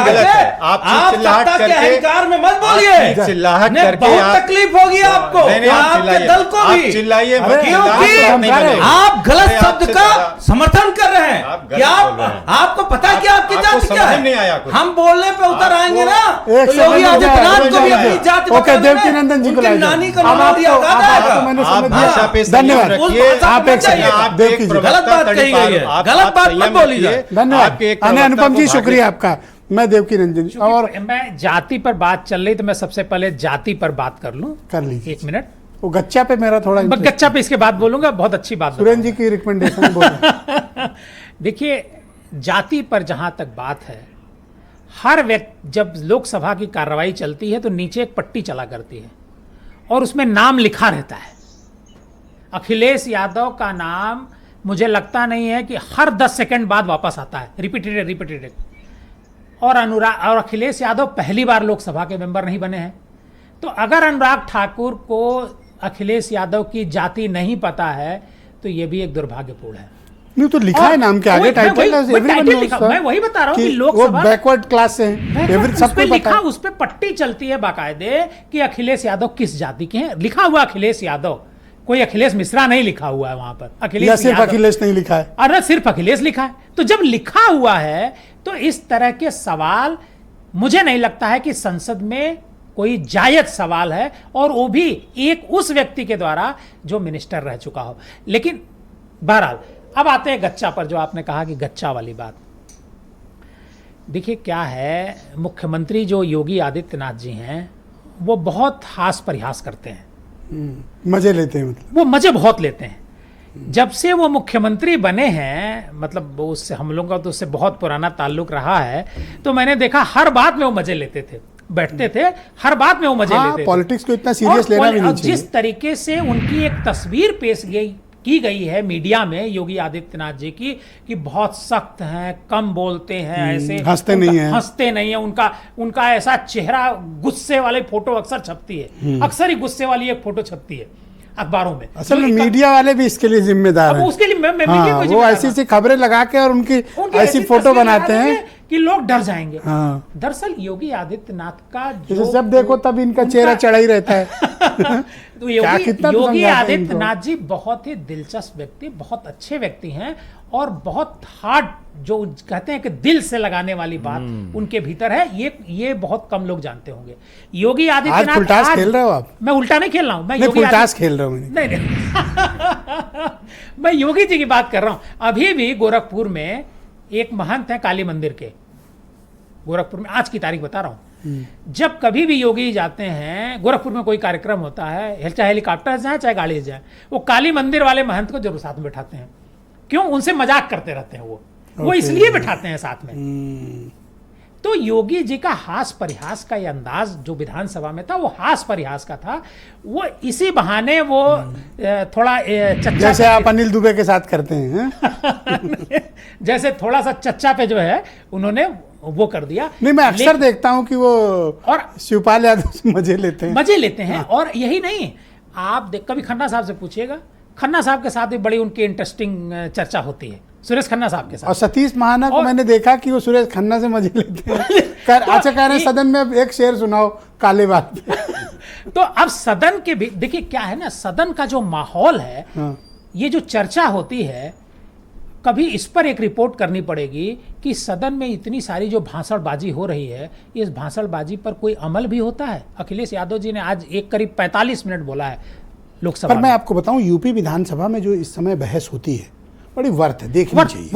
गलत है। आप सत्ता के अहंकार में मत बोलिए, चिल्लाहट करके बहुत तकलीफ होगी आपको, आपके दल को भी, चिल्लाइए, क्योंकि आप गलत शब्द का समर्थन कर रहे हैं। क्या आपको पता है कि आपकी जाति क्या है? हम बोलने पे उतर आएंगे ना, योगी आदित्यनाथ को भी अपनी जाति ओके, देवकीनंदन जी को लाइए। नानी का नाम दिया होगा। मैंने आप समझ भाषा पे दिया। धन्यवाद। आप एक गलत बात कही गई है, गलत बात मत बोलिए। धन्यवाद अनुपम जी, शुक्रिया आपका। मैं देवकीनंदन जी, और मैं जाति पर बात चल रही तो मैं सबसे पहले जाति पर बात कर लूं। कर लीजिए 1 मिनट। वो गच्चा पे मेरा थोड़ा गच्चा पे इसके बाद बोलूंगा, बहुत अच्छी बात। सुरेंद्र जी की रिकमेंडेशन बोल। देखिए, जाति पर जहां तक बात है, हर व्यक्ति, जब लोकसभा की कार्रवाई चलती है तो नीचे एक पट्टी चला करती है और उसमें नाम लिखा रहता है। अखिलेश यादव का नाम मुझे लगता नहीं है कि हर 10 सेकंड बाद वापस आता है, रिपीटेड। और अखिलेश यादव पहली बार लोकसभा के मेंबर नहीं बने हैं। तो अगर अनुराग ठाकुर को अखिलेश यादव की जाति नहीं पता है तो यह भी एक दुर्भाग्यपूर्ण है। नहीं तो लिखा है नाम के आगे, टाइटल मैं वही बता रहा हूँ कि लोकसभा बैकवर्ड क्लास से सबको लिखा, उस पे पट्टी चलती है बाकायदे कि अखिलेश यादव किस जाति के हैं। लिखा हुआ अखिलेश यादव, कोई अखिलेश मिश्रा नहीं लिखा हुआ है वहां पर। अखिलेश सिर्फ अखिलेश नहीं लिखा है, अरे सिर्फ अखिलेश लिखा है। तो जब लिखा हुआ है तो इस तरह के सवाल मुझे नहीं लगता है कि संसद में कोई जायज सवाल है, और वो भी एक उस व्यक्ति के द्वारा जो मिनिस्टर रह चुका हो। लेकिन बहरहाल अब आते हैं गच्चा पर, जो आपने कहा कि गच्चा वाली बात। देखिए क्या है, मुख्यमंत्री जो योगी आदित्यनाथ जी हैं वो बहुत हास परिहास करते हैं, मजे लेते हैं, मतलब वो मजे बहुत लेते हैं। जब से वो मुख्यमंत्री बने हैं, मतलब उससे हम लोगों का तो उससे बहुत पुराना ताल्लुक रहा है, तो मैंने देखा हर बात में वो मजे लेते थे, बैठते थे, हर बात में वो मजे लेते थे। पॉलिटिक्स को इतना सीरियस लेना भी नहीं चाहिए। जिस तरीके से उनकी एक तस्वीर पेश की गई है मीडिया में योगी आदित्यनाथ जी की, कि बहुत सख्त हैं, कम बोलते हैं, ऐसे हंसते नहीं है, उनका ऐसा चेहरा, गुस्से वाले फोटो अक्सर छपती है, अक्सर ही गुस्से वाली एक फोटो छपती है अखबारों में। असल में मीडिया वाले भी इसके लिए जिम्मेदार हैं। उसके लिए वो ऐसी खबरें लगा के और उनकी ऐसी फोटो बनाते हैं कि लोग डर जाएंगे। हाँ। दरअसल योगी आदित्यनाथ का जैसे जब देखो तब इनका चेहरा चढ़ा ही रहता है। तो योगी कितना तो योगी समझाते हैं आदित्यनाथ जी बहुत ही दिलचस्प व्यक्ति, बहुत अच्छे व्यक्ति हैं और बहुत हार्ड, जो कहते हैं कि दिल से लगाने वाली बात उनके भीतर है। ये बहुत कम लोग जानते होंगे। योगी आदित्यनाथ, आज फुलटास खेल रहे हो आप? मैं उल्टा नहीं खेल रहा हूं, मैं नहीं, योगी फुलटास खेल रहा हूं नहीं मैं योगी जी की बात कर रहा हूं। अभी भी गोरखपुर में एक महंत है काली मंदिर के, गोरखपुर में, आज की तारीख बता रहा हूं, जब कभी भी योगी जाते हैं गोरखपुर में, कोई कार्यक्रम होता है, चाहे हेलीकॉप्टर जाए चाहे गाड़ी जाए, वो काली मंदिर वाले महंत को जरूर साथ में बैठाते हैं। क्यों? उनसे मजाक करते रहते हैं वो इसलिए बैठाते हैं साथ में। तो योगी जी का हास परिहास का ये अंदाज जो विधानसभा में था, वो हास परिहास का था। वो इसी बहाने वो थोड़ा चच्चा, जैसे आप अनिल दुबे के साथ करते हैं जैसे थोड़ा सा चच्चा पे जो है उन्होंने वो कर दिया। नहीं, मैं अक्सर देखता हूं कि वो और शिवपाल यादव से मजे लेते हैं। और यही नहीं, आप कभी खन्ना साहब से पूछिएगा, खन्ना साहब के साथ भी बड़ी उनकी इंटरेस्टिंग चर्चा होती है, सुरेश खन्ना साहब के साथ। और सतीश महाना को मैंने देखा कि वो सुरेश खन्ना से मजे लेते हैं। अच्छा कह रहे हैं सदन में एक शेर सुनाओ काले बात पे। तो अब सदन के भी देखिए क्या है ना, सदन का जो माहौल है, ये जो चर्चा होती है, कभी इस पर एक रिपोर्ट करनी पड़ेगी कि सदन में इतनी सारी जो भाषणबाजी हो रही है, इस भाषणबाजी पर कोई अमल भी होता है। अखिलेश यादव जी ने आज एक करीब 45 मिनट बोला है लोकसभा पर मैं आपको बताऊं, यूपी विधानसभा में जो इस समय बहस होती है बड़ी वर्थ है, देखनी चाहिए।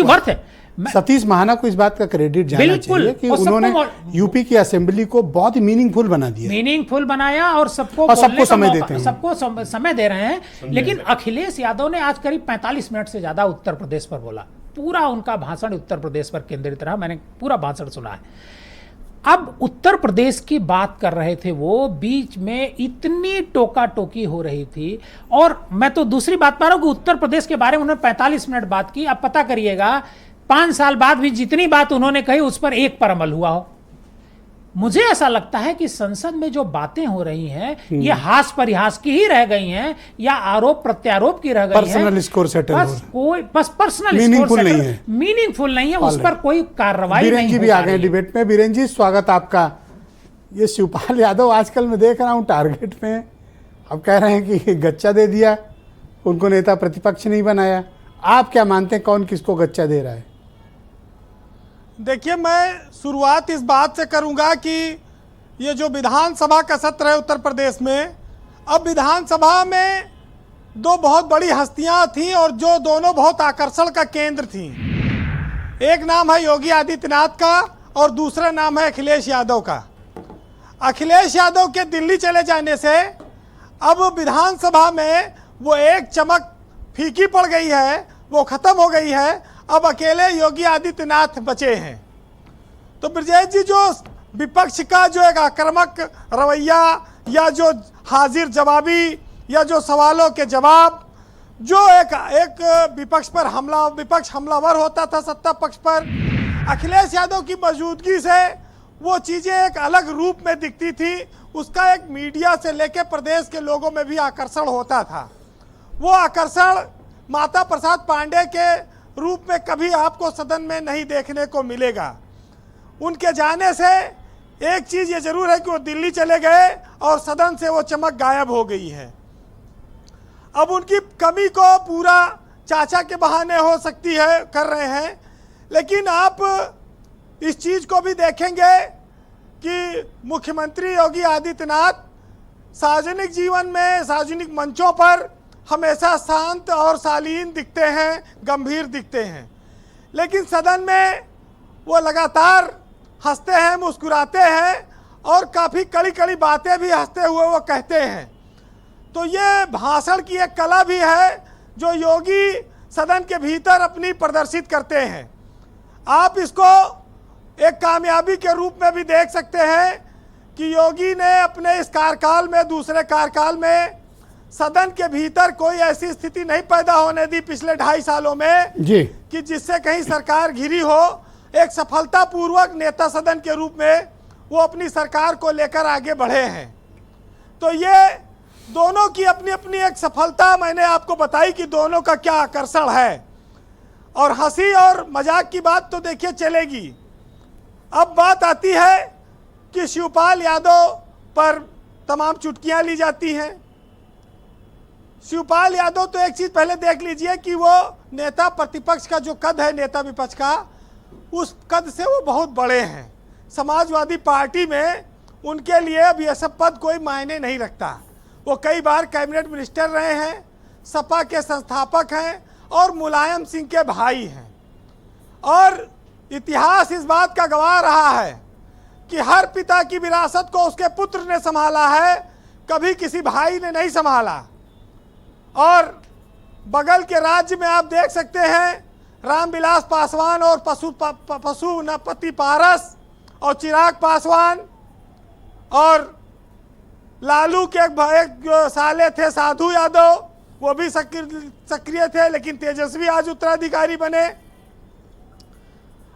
वर्थ है। सतीश महाना को इस बात का क्रेडिट जाना चाहिए कि उन्होंने यूपी की असेंबली को बहुत ही मीनिंगफुल बना दिया, मीनिंगफुल बनाया और सबको समय देते हैं, सबको समय दे रहे हैं। लेकिन अखिलेश यादव ने आज करीब 45 मिनट से ज्यादा उत्तर प्रदेश पर बोला। पूरा उनका भाषण उत्तर प्रदेश पर केंद्रित रहा, मैंने पूरा भाषण सुना है। अब उत्तर प्रदेश की बात कर रहे थे वो, बीच में इतनी टोका टोकी हो रही थी। और मैं तो दूसरी बात पा रहा हूं कि उत्तर प्रदेश के बारे में उन्होंने 45 मिनट बात की। अब पता करिएगा 5 साल बाद भी जितनी बात उन्होंने कही उस पर एक पर अमल हुआ हो। मुझे ऐसा लगता है कि संसद में जो बातें हो रही हैं, ये हास परिहास की ही रह गई हैं या आरोप प्रत्यारोप की रह गई हैं। पर्सनल स्कोर सेटल हो रहा है। बस पर्सनल मीनिंगफुल नहीं है, मीनिंगफुल नहीं है, उस पर कोई कार्रवाई नहीं। बीरेन जी भी आ गए डिबेट में। बीरेन जी स्वागत आपका। ये शिवपाल यादव आजकल मैं देख रहा हूँ टारगेट में, अब कह रहे हैं कि गच्चा दे दिया, उनको नेता प्रतिपक्ष नहीं बनाया। आप क्या मानते हैं कौन किसको गच्चा दे रहा है? देखिए, मैं शुरुआत इस बात से करूंगा कि ये जो विधानसभा का सत्र है उत्तर प्रदेश में, अब विधानसभा में दो बहुत बड़ी हस्तियां थीं और जो दोनों बहुत आकर्षण का केंद्र थीं। एक नाम है योगी आदित्यनाथ का और दूसरा नाम है अखिलेश यादव का। अखिलेश यादव के दिल्ली चले जाने से अब विधानसभा में वो एक चमक फीकी पड़ गई है, वो खत्म हो गई है। अब अकेले योगी आदित्यनाथ बचे हैं। तो ब्रजेश जी, जो विपक्ष का जो एक आक्रामक रवैया या जो हाजिर जवाबी या जो सवालों के जवाब, जो एक विपक्ष पर विपक्ष हमलावर होता था सत्ता पक्ष पर, अखिलेश यादव की मौजूदगी से वो चीज़ें एक अलग रूप में दिखती थी। उसका एक मीडिया से लेकर प्रदेश के लोगों में भी आकर्षण होता था। वो आकर्षण माता प्रसाद पांडे के रूप में कभी आपको सदन में नहीं देखने को मिलेगा। उनके जाने से एक चीज़ ये जरूर है कि वो दिल्ली चले गए और सदन से वो चमक गायब हो गई है। अब उनकी कमी को पूरा चाचा के बहाने हो सकती है कर रहे हैं, लेकिन आप इस चीज़ को भी देखेंगे कि मुख्यमंत्री योगी आदित्यनाथ सार्वजनिक जीवन में, सार्वजनिक मंचों पर हमेशा शांत और शालीन दिखते हैं, गंभीर दिखते हैं, लेकिन सदन में वो लगातार हंसते हैं, मुस्कुराते हैं और काफ़ी कड़ी कड़ी बातें भी हंसते हुए वो कहते हैं। तो ये भाषण की एक कला भी है जो योगी सदन के भीतर अपनी प्रदर्शित करते हैं। आप इसको एक कामयाबी के रूप में भी देख सकते हैं कि योगी ने अपने इस कार्यकाल में, दूसरे कार्यकाल में, सदन के भीतर कोई ऐसी स्थिति नहीं पैदा होने दी पिछले 2.5 सालों में जी, कि जिससे कहीं सरकार घिरी हो। एक सफलतापूर्वक नेता सदन के रूप में वो अपनी सरकार को लेकर आगे बढ़े हैं। तो ये दोनों की अपनी अपनी एक सफलता मैंने आपको बताई कि दोनों का क्या आकर्षण है। और हंसी और मजाक की बात तो देखिए चलेगी, अब बात आती है कि शिवपाल यादव पर तमाम चुटकियां ली जाती हैं। शिवपाल यादव तो एक चीज पहले देख लीजिए कि वो नेता प्रतिपक्ष का जो कद है, नेता विपक्ष का, उस कद से वो बहुत बड़े हैं। समाजवादी पार्टी में उनके लिए अब यह सब पद कोई मायने नहीं रखता। वो कई बार कैबिनेट मिनिस्टर रहे हैं, सपा के संस्थापक हैं और मुलायम सिंह के भाई हैं। और इतिहास इस बात का गवाह रहा है कि हर पिता की विरासत को उसके पुत्र ने संभाला है, कभी किसी भाई ने नहीं संभाला। और बगल के राज्य में आप देख सकते हैं रामविलास पासवान और पशुपति पारस और चिराग पासवान और लालू के एक साले थे साधु यादव, वो भी सक्रिय थे, लेकिन तेजस्वी आज उत्तराधिकारी बने।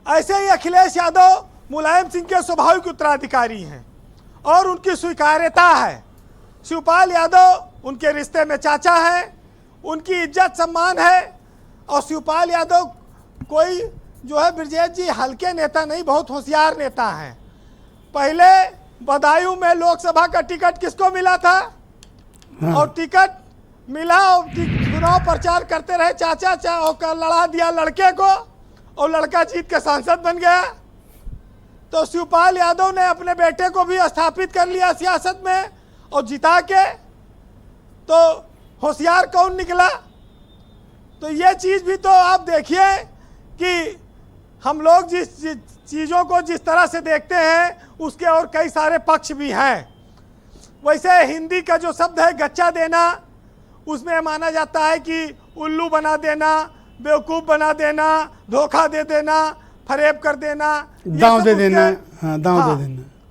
ऐसे ही अखिलेश यादव मुलायम सिंह के स्वाभाविक उत्तराधिकारी हैं और उनकी स्वीकार्यता है। शिवपाल यादव उनके रिश्ते में चाचा हैं, उनकी इज्जत सम्मान है। और शिवपाल यादव कोई जो है ब्रजेश जी हल्के नेता नहीं, बहुत होशियार नेता हैं। पहले बदायूं में लोकसभा का टिकट किसको मिला था? और टिकट मिला और चुनाव प्रचार करते रहे चाचा और लड़ा दिया लड़के को और लड़का जीत के सांसद बन गया। तो शिवपाल यादव ने अपने बेटे को भी स्थापित कर लिया सियासत में और जिता के। तो होशियार कौन निकला? तो ये चीज़ भी तो आप देखिए कि हम लोग जिस चीज़ों को जिस तरह से देखते हैं उसके और कई सारे पक्ष भी हैं। वैसे हिंदी का जो शब्द है गच्चा देना, उसमें माना जाता है कि उल्लू बना देना, बेवकूफ़ बना देना, धोखा दे देना, फरेब कर देना, दांव दे देना,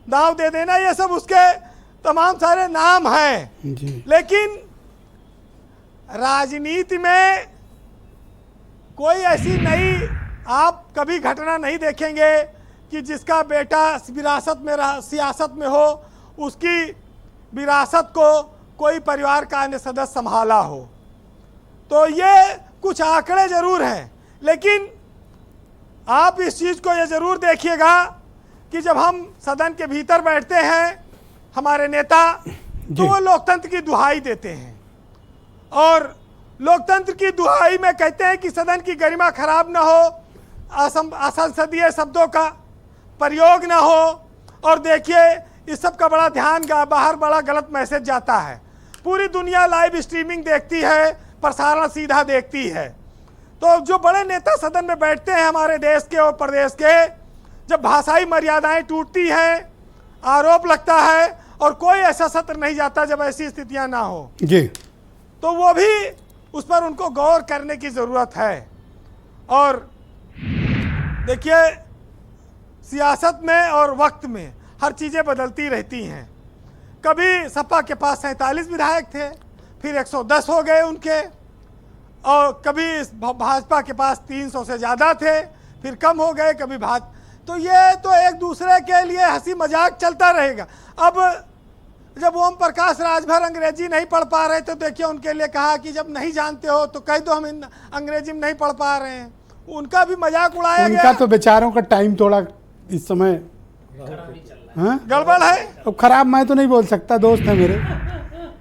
दांव दे देना, ये सब उसके तमाम सारे नाम हैं। लेकिन राजनीति में कोई ऐसी नई आप कभी घटना नहीं देखेंगे कि जिसका बेटा विरासत में सियासत में हो, उसकी विरासत को कोई परिवार का अन्य सदस्य संभाला हो। तो ये कुछ आंकड़े जरूर हैं, लेकिन आप इस चीज़ को ये जरूर देखिएगा कि जब हम सदन के भीतर बैठते हैं हमारे नेता, तो वो लोकतंत्र की दुहाई देते हैं और लोकतंत्र की दुहाई में कहते हैं कि सदन की गरिमा खराब ना हो, असंसदीय शब्दों का प्रयोग ना हो। और देखिए इस सब का बड़ा ध्यान बाहर बड़ा गलत मैसेज जाता है। पूरी दुनिया लाइव स्ट्रीमिंग देखती है, प्रसारण सीधा देखती है। तो जो बड़े नेता सदन में बैठते हैं हमारे देश के और प्रदेश के, जब भाषाई मर्यादाएं टूटती हैं, आरोप लगता है और कोई ऐसा सत्र नहीं जाता जब ऐसी स्थितियां ना हो जी, तो वो भी उस पर उनको गौर करने की ज़रूरत है। और देखिए सियासत में और वक्त में हर चीज़ें बदलती रहती हैं। कभी सपा के पास 47 विधायक थे, फिर 110 हो गए उनके, और कभी भाजपा के पास 300 से ज़्यादा थे, फिर कम हो गए, कभी तो ये तो एक दूसरे के लिए हंसी मजाक चलता रहेगा। अब जब ओम प्रकाश राजभर अंग्रेजी नहीं पढ़ पा रहे थे, तो देखिए उनके लिए कहा कि जब नहीं जानते हो तो कह दो हम अंग्रेजी में नहीं पढ़ पा रहे हैं। उनका भी मजाक उड़ाया गया। उनका तो बेचारों का टाइम थोड़ा इस समय गड़बड़ है। अब खराब मैं तो नहीं बोल सकता, दोस्त है मेरे,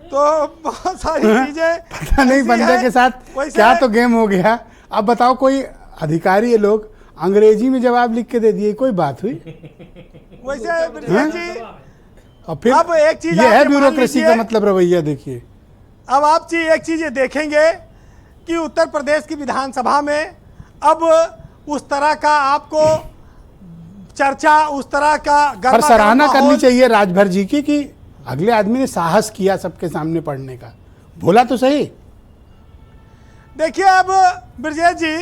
तो बहुत सारी चीजें पता नहीं बंदे के साथ क्या तो गेम हो गया। अब बताओ कोई अधिकारी ये लोग अंग्रेजी में जवाब लिख के दे दिए, कोई बात हुई? वैसे जी और फिर अब एक चीज ये है ब्यूरोक्रेसी का मतलब रवैया। देखिए अब आप एक चीज ये देखेंगे कि उत्तर प्रदेश की विधानसभा में अब उस तरह का आपको चर्चा, उस तरह का पर सराहना करनी चाहिए राजभर जी की कि अगले आदमी ने साहस किया सबके सामने पढ़ने का। बोला तो सही। देखिए अब ब्रजेश जी,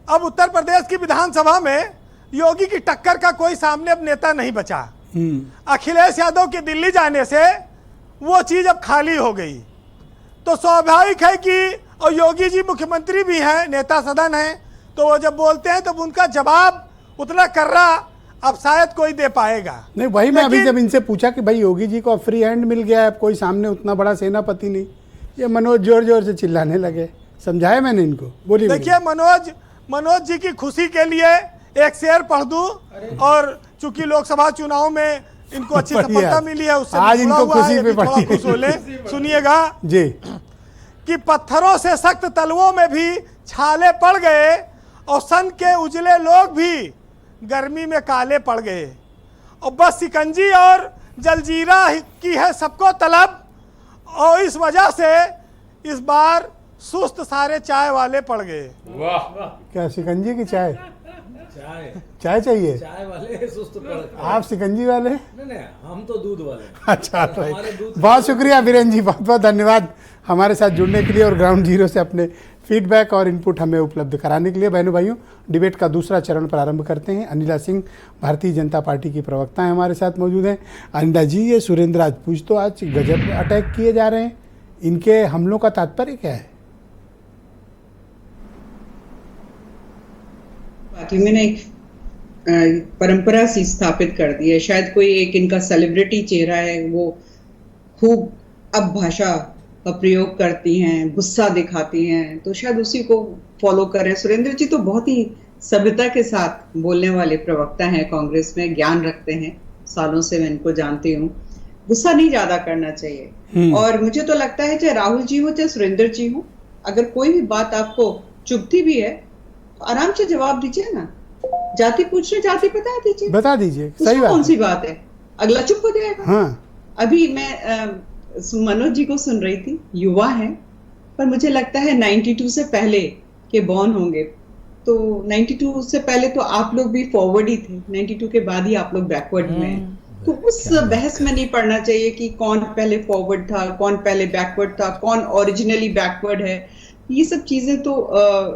अब उत्तर प्रदेश की विधानसभा में योगी की टक्कर का कोई सामने अब नेता नहीं बचा। अखिलेश यादव के दिल्ली जाने से वो चीज अब खाली हो गई। तो स्वाभाविक है कि और योगी जी मुख्यमंत्री भी हैं, नेता सदन हैं, तो वो जब बोलते हैं तो उनका जवाब उतना कर्रा अब शायद कोई दे पाएगा नहीं। वही मैं अभी जब इनसे पूछा कि भाई योगी जी को फ्री हैंड मिल गया है, अब कोई सामने उतना बड़ा सेनापति नहीं, ये मनोज जोर जोर से चिल्लाने लगे। समझाया मैंने इनको। बोलिए। देखिए मनोज जी की खुशी के लिए एक शेर पढ़ दूं और चूंकि लोकसभा चुनाव में इनको अच्छी बढ़िया। सफलता मिली है, उससे आज जुड़ा इनको हुआ है, खुशी ये पे भी थोड़ा पड़ी। खुश हो ले। सुनिएगा जी। कि पत्थरों से सख्त तलवों में भी छाले पड़ गए और सन के उजले लोग भी गर्मी में काले पड़ गए, और बस सिकंजी और जलजीरा की है सबको तलब, और इस वजह से इस बार सुस्त सारे चाय वाले पड़ गए। क्या शिकंजी की चाय? चाय चाय चाहिए? चाय वाले सुस्त पड़ आप शिकंजी वाले? नहीं, हम तो दूध वाले। अच्छा, राइट। बहुत शुक्रिया वीरेन जी, बहुत बहुत धन्यवाद हमारे साथ जुड़ने के लिए और ग्राउंड जीरो से अपने फीडबैक और इनपुट हमें उपलब्ध कराने के लिए। बहनों भाइयों, डिबेट का दूसरा चरण प्रारंभ करते हैं। अनिला सिंह भारतीय जनता पार्टी की प्रवक्ता हैं, हमारे साथ मौजूद हैं। अनिला जी, ये सुरेंद्र राजपूत तो आज गजब अटैक किए जा रहे हैं, इनके हमलों का तात्पर्य क्या है? पार्टी में एक परंपरा सी स्थापित कर दी है। शायद कोई एक इनका सेलिब्रिटी चेहरा है, वो खूब अब भाषा का प्रयोग करती हैं, गुस्सा दिखाती हैं, तो शायद उसी को फॉलो करें। सुरेंद्र जी तो बहुत ही सभ्यता के साथ बोलने वाले प्रवक्ता हैं, कांग्रेस में ज्ञान रखते हैं, सालों से मैं इनको जानती हूँ। गुस्सा नहीं ज्यादा करना चाहिए। और मुझे तो लगता है चाहे राहुल जी हो चाहे सुरेंद्र जी हो, अगर कोई भी बात आपको चुभती भी है तो आराम से जवाब दीजिए ना। जाति पूछने जाति बता दीजिए, बता दीजिए, सही बात। कौन सी बात है, अगला चुप हो जाएगा। हाँ। अभी मैं मनोज जी को सुन रही थी, युवा हैं, पर मुझे लगता है 92 से पहले के बॉर्न होंगे, तो 92 से पहले तो आप लोग भी फॉरवर्ड ही थे, 92 के बाद ही आप लोग बैकवर्ड हुए हैं। तो उस बहस में नहीं पड़ना चाहिए कि कौन पहले फॉरवर्ड था, कौन पहले बैकवर्ड था, कौन ओरिजिनली बैकवर्ड है। ये सब चीजें तो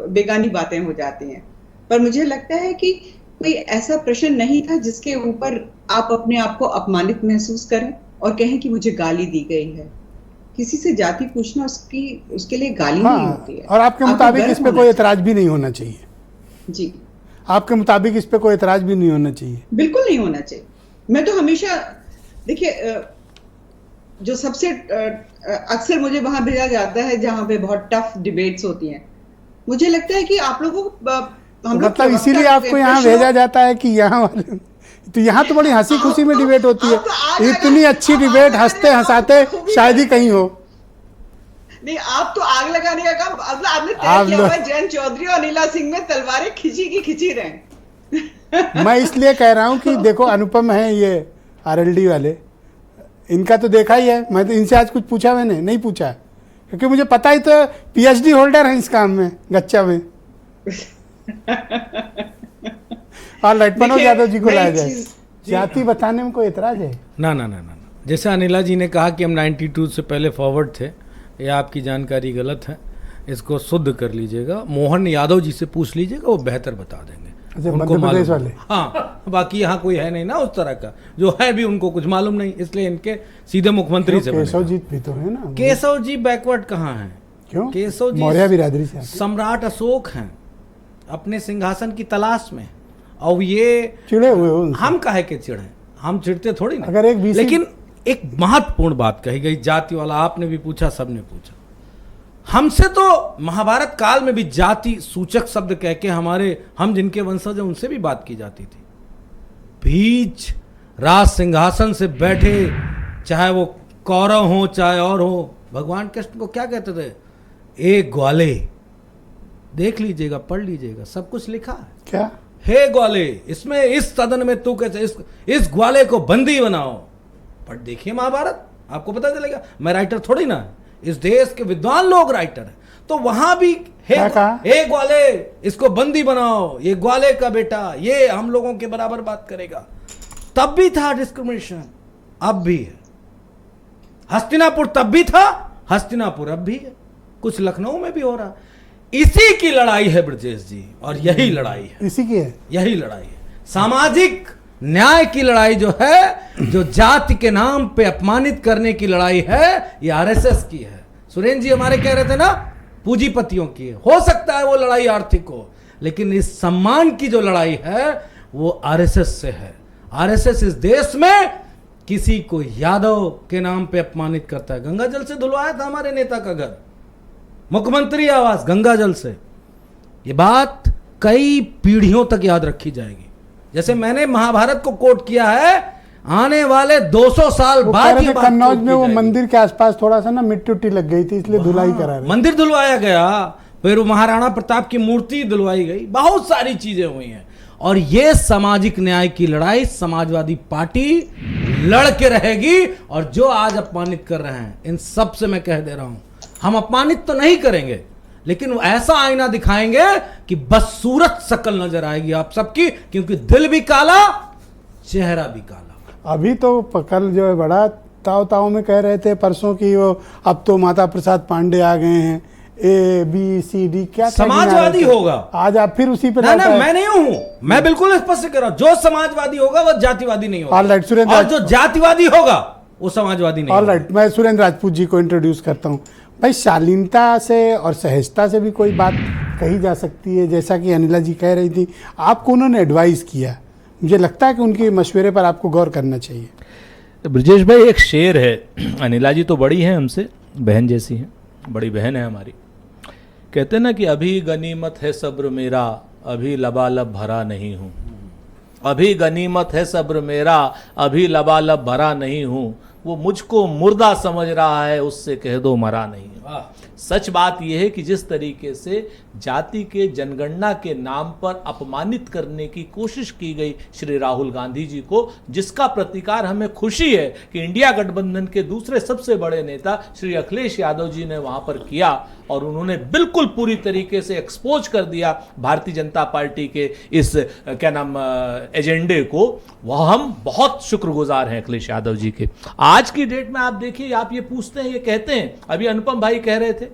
बेगानी बातें हो जाती हैं। पर मुझे लगता है कि कोई ऐसा प्रश्न नहीं था जिसके ऊपर आप अपने आप को अपमानित महसूस करें और कहें कि मुझे गाली दी गई है। किसी से जाति पूछना उसके लिए गाली नहीं होती है। और आपके मुताबिक इस पे कोई एतराज भी नहीं होना चाहिए? जी, आपके मुताबिक इस पे कोई एतराज भी नहीं होना चाहिए? बिल्कुल नहीं होना चाहिए। मैं तो हमेशा, देखिए, जो सबसे अक्सर मुझे वहां भेजा जाता है जहां पे बहुत टफ डिबेट्स होती हैं, मुझे लगता है कि आप लोगों को मतलब इसीलिए आपको यहाँ भेजा जाता है कि यहाँ वाले, तो यहाँ तो बड़ी हंसी खुशी में डिबेट होती है। इतनी अच्छी डिबेट हंसते हंसाते शायद ही कहीं हो। नहीं, आप तो आग लगाने का काम आपने तय किया हुआ है। जयंत चौधरी और अनिला सिंह में तलवारें खिंची रहे। मैं इसलिए कह रहा हूँ कि देखो, अनुपम है ये आरएलडी वाले, इनका तो देखा ही है। मैं तो इनसे आज कुछ पूछा, मैंने नहीं पूछा, क्योंकि मुझे पता ही तो पीएचडी होल्डर है इस काम में, गच्चा में। और राइट, मनोज यादव जी को लाया जाए। जाति बताने में कोई एतराज है? ना। जैसे अनिला जी ने कहा कि हम 92 से पहले फॉरवर्ड थे, ये आपकी जानकारी गलत है, इसको शुद्ध कर लीजिएगा। मोहन यादव जी से पूछ लीजिएगा, वो बेहतर बता देंगे। मध्य प्रदेश वाले? हाँ, बाकी यहाँ कोई है नहीं ना उस तरह का, जो है भी उनको कुछ मालूम नहीं, इसलिए इनके सीधे मुख्यमंत्री से। केशव जी भी तो है ना? केशव जी बैकवर्ड कहाँ हैं? क्यों? केशव जी मौर्य बिरादरी से, सम्राट अशोक हैं, अपने सिंहासन की तलाश में। और ये चिड़े हुए हम काहे के चिड़े, हम चिड़ते थोड़ी ना। अगर एक लेकिन एक महत्वपूर्ण बात कही गई, जाति वाला, आपने भी पूछा, सबने पूछा। हमसे तो महाभारत काल में भी जाति सूचक शब्द कह के हम जिनके वंशज हैं उनसे भी बात की जाती थी। बीच राज सिंहासन से बैठे, चाहे वो कौरव हो चाहे और हो, भगवान कृष्ण को क्या कहते थे? एक ग्वाले। देख लीजिएगा, पढ़ लीजिएगा, सब कुछ लिखा है। क्या? हे ग्वाले, इसमें इस सदन में तू कैसे इस ग्वाले को बंदी बनाओ। पर देखिए महाभारत, आपको पता चलेगा। मैं राइटर थोड़ी ना, इस देश के विद्वान लोग राइटर हैं। तो वहां भी हे ग्वाले, इसको बंदी बनाओ, ये ग्वाले का बेटा, ये हम लोगों के बराबर बात करेगा। तब भी था डिस्क्रिमिनेशन, अब भी है। हस्तिनापुर तब भी था, हस्तिनापुर अब भी है, कुछ लखनऊ में भी हो रहा। इसी की लड़ाई है ब्रजेश जी, और यही लड़ाई है, इसी की है, यही लड़ाई है। सामाजिक न्याय की लड़ाई जो है, जो जाति के नाम पे अपमानित करने की लड़ाई है, ये आरएसएस की है। सुरेंद्र जी हमारे कह रहे थे ना, पूंजीपतियों की है। हो सकता है वो लड़ाई आर्थिक हो, लेकिन इस सम्मान की जो लड़ाई है वो आरएसएस से है। आरएसएस इस देश में किसी को यादव के नाम पे अपमानित करता है। गंगा जल से धुलवाया था हमारे नेता का घर, मुख्यमंत्री आवास गंगा जल से। ये बात कई पीढ़ियों तक याद रखी जाएगी। जैसे मैंने महाभारत को कोट किया है, आने वाले 200 साल वो कह बाद रहे ये थे बात कन्नौज कोट में की वो जाएगी। मंदिर के आसपास थोड़ा सा ना मिट्टी उट्टी लग गई थी, इसलिए धुलाई करा रहे। मंदिर धुलवाया गया, फिर वो महाराणा प्रताप की मूर्ति धुलवाई गई, बहुत सारी चीजें हुई हैं। और ये सामाजिक न्याय की लड़ाई समाजवादी पार्टी लड़ के रहेगी। और जो आज अपमानित कर रहे हैं, इन सब से मैं कह दे रहा हूं, हम अपमानित तो नहीं करेंगे, लेकिन ऐसा आईना दिखाएंगे कि बस सूरत शकल नजर आएगी आप सबकी, क्योंकि दिल भी काला, चेहरा भी काला। अभी तो कल जो है बड़ा ताव में कह रहे थे परसों की वो अब तो माता प्रसाद पांडे आ गए हैं, ABCD क्या समाजवादी होगा। आज आप फिर उसी पे ना मैं नहीं हूं, मैं बिल्कुल स्पष्ट कर रहा हूं, जो समाजवादी होगा वो जातिवादी नहीं होगा। ऑलराइट, सुरेंद्र और जो जातिवादी होगा वो समाजवादी नहीं। ऑलराइट, मैं सुरेंद्र राजपूत जी को इंट्रोड्यूस करता हूं। भाई, शालीनता से और सहजता से भी कोई बात कही जा सकती है, जैसा कि अनिला जी कह रही थी, आपको उन्होंने एडवाइस किया, मुझे लगता है कि उनके मशवरे पर आपको गौर करना चाहिए। ब्रजेश भाई, एक शेर है, अनिला जी तो बड़ी हैं हमसे, बहन जैसी हैं, बड़ी बहन है हमारी। कहते हैं ना कि अभी गनीमत है सब्र मेरा, अभी लबालब भरा नहीं हूँ। अभी गनीमत है सब्र मेरा, अभी लबालब भरा नहीं हूँ। वो मुझको मुर्दा समझ रहा है, उससे कह दो मरा नहीं हूँ। सच बात यह है कि जिस तरीके से जाति के जनगणना के नाम पर अपमानित करने की कोशिश की गई श्री राहुल गांधी जी को, जिसका प्रतिकार हमें खुशी है कि इंडिया गठबंधन के दूसरे सबसे बड़े नेता श्री अखिलेश यादव जी ने वहां पर किया, और उन्होंने बिल्कुल पूरी तरीके से एक्सपोज कर दिया भारतीय जनता पार्टी के इस क्या नाम एजेंडे को। वह हम बहुत शुक्रगुजार हैं अखिलेश यादव जी के। आज की डेट में आप देखिए, आप ये पूछते हैं, ये कहते हैं, अभी अनुपम भाई कह रहे थे,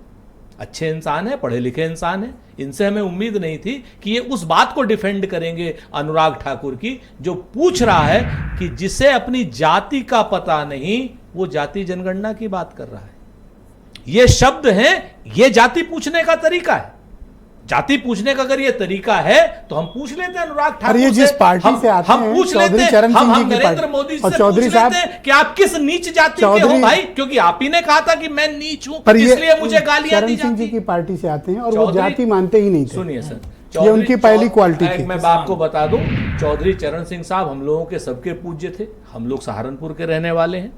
अच्छे इंसान है, पढ़े लिखे इंसान है, इनसे हमें उम्मीद नहीं थी कि ये उस बात को डिफेंड करेंगे अनुराग ठाकुर की, जो पूछ रहा है कि जिसे अपनी जाति का पता नहीं वो जाति जनगणना की बात कर रहा है। ये शब्द हैं, ये जाति पूछने का तरीका है। जाति पूछने का अगर ये तरीका है तो हम पूछ लेते हैं अनुराग ठाकुर ये जिस पार्टी से आते हम हैं, पूछ चौधरी लेते हैं, चरण सिंह जी की नरेंद्र पार्टी। मोदी और से चौधरी पूछ साहब- लेते हैं कि आप किस नीच जाति के हो भाई, क्योंकि आप ही ने कहा था कि मैं नीच हूं, पर ये इसलिए मुझे गालियां दी चरण सिंह जी जाती। की पार्टी से आते हैं और वो चौधरी- जाति मानते ही नहीं थे। सुनिए सर, ये उनकी पहली क्वालिटी थी। मैं आपको बता दूं, चौधरी चरण सिंह साहब हम लोगों के सबके पूज्य थे। हम लोग सहारनपुर के रहने वाले हैं,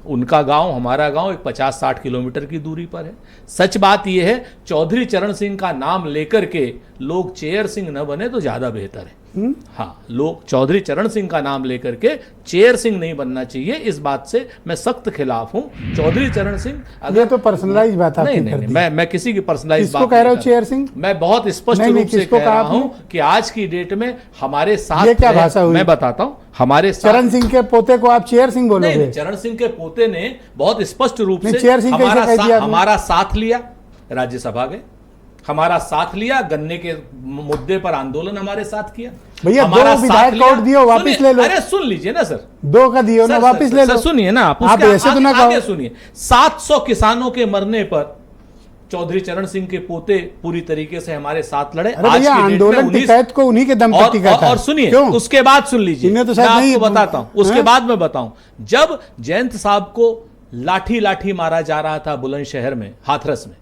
उनका गांव हमारा गांव एक 50-60 किलोमीटर की दूरी पर है। सच बात यह है, चौधरी चरण सिंह का नाम लेकर के लोग चेयर सिंह न बने तो ज्यादा बेहतर है। हाँ, लोग चौधरी चरण सिंह का नाम लेकर के चेयर सिंह नहीं बनना चाहिए, इस बात से मैं सख्त खिलाफ हूं। चौधरी चरण सिंह अगर ये तो पर्सनलाइज बात आपने नहीं, कर नहीं, दी। मैं किसी की पर्सनलाइज किसको बात कह रहे हो नहीं कर चेयर सिंह? मैं बहुत स्पष्ट नहीं, रूप से किसको कह कहा रहा हूं आपने? कि आज की डेट में हमारे साथ ये क्या रहे- भाषा हुई? मैं बताता हूं, हमारे साथ चरण सिंह के पोते को आप चेयर सिंह नहीं, बोलोगे? नहीं, चरण सिंह के पोते ने बहुत स्पष्ट रूप नहीं, से चेयर सिंह कैसे कह दिया आपने? हमारा साथ लिया, राज्यसभा गए, हमारा साथ लिया, गन्ने के मुद्दे पर आंदोलन हमारे साथ किया। भैया, हमारा दो साथ विधायक लिया। कोड दियो, वापस सुनिए, ले लो। अरे सुन लीजिए ना सर, 2 का दियो ना, वापस ले लो। सुनिए ना, आप ऐसे तो ना कहो। आगे सुनिए। 700 किसानों के मरने पर चौधरी चरण सिंह के पोते पूरी तरीके से हमारे साथ लड़े। अरे आज भैया, की डेट में आंदोलन 19 टिकैत को उन्हीं के दम पर टिका था। और सुनिए, क्यों? उसके बाद सुन लीजिए, इन्हें तो मैं शायद नहीं आपको बताता हूं, उसके हाँ? बाद मैं बताऊं, जब जयंत साहब को लाठी मारा जा रहा था बुलंदशहर में, हाथरस में,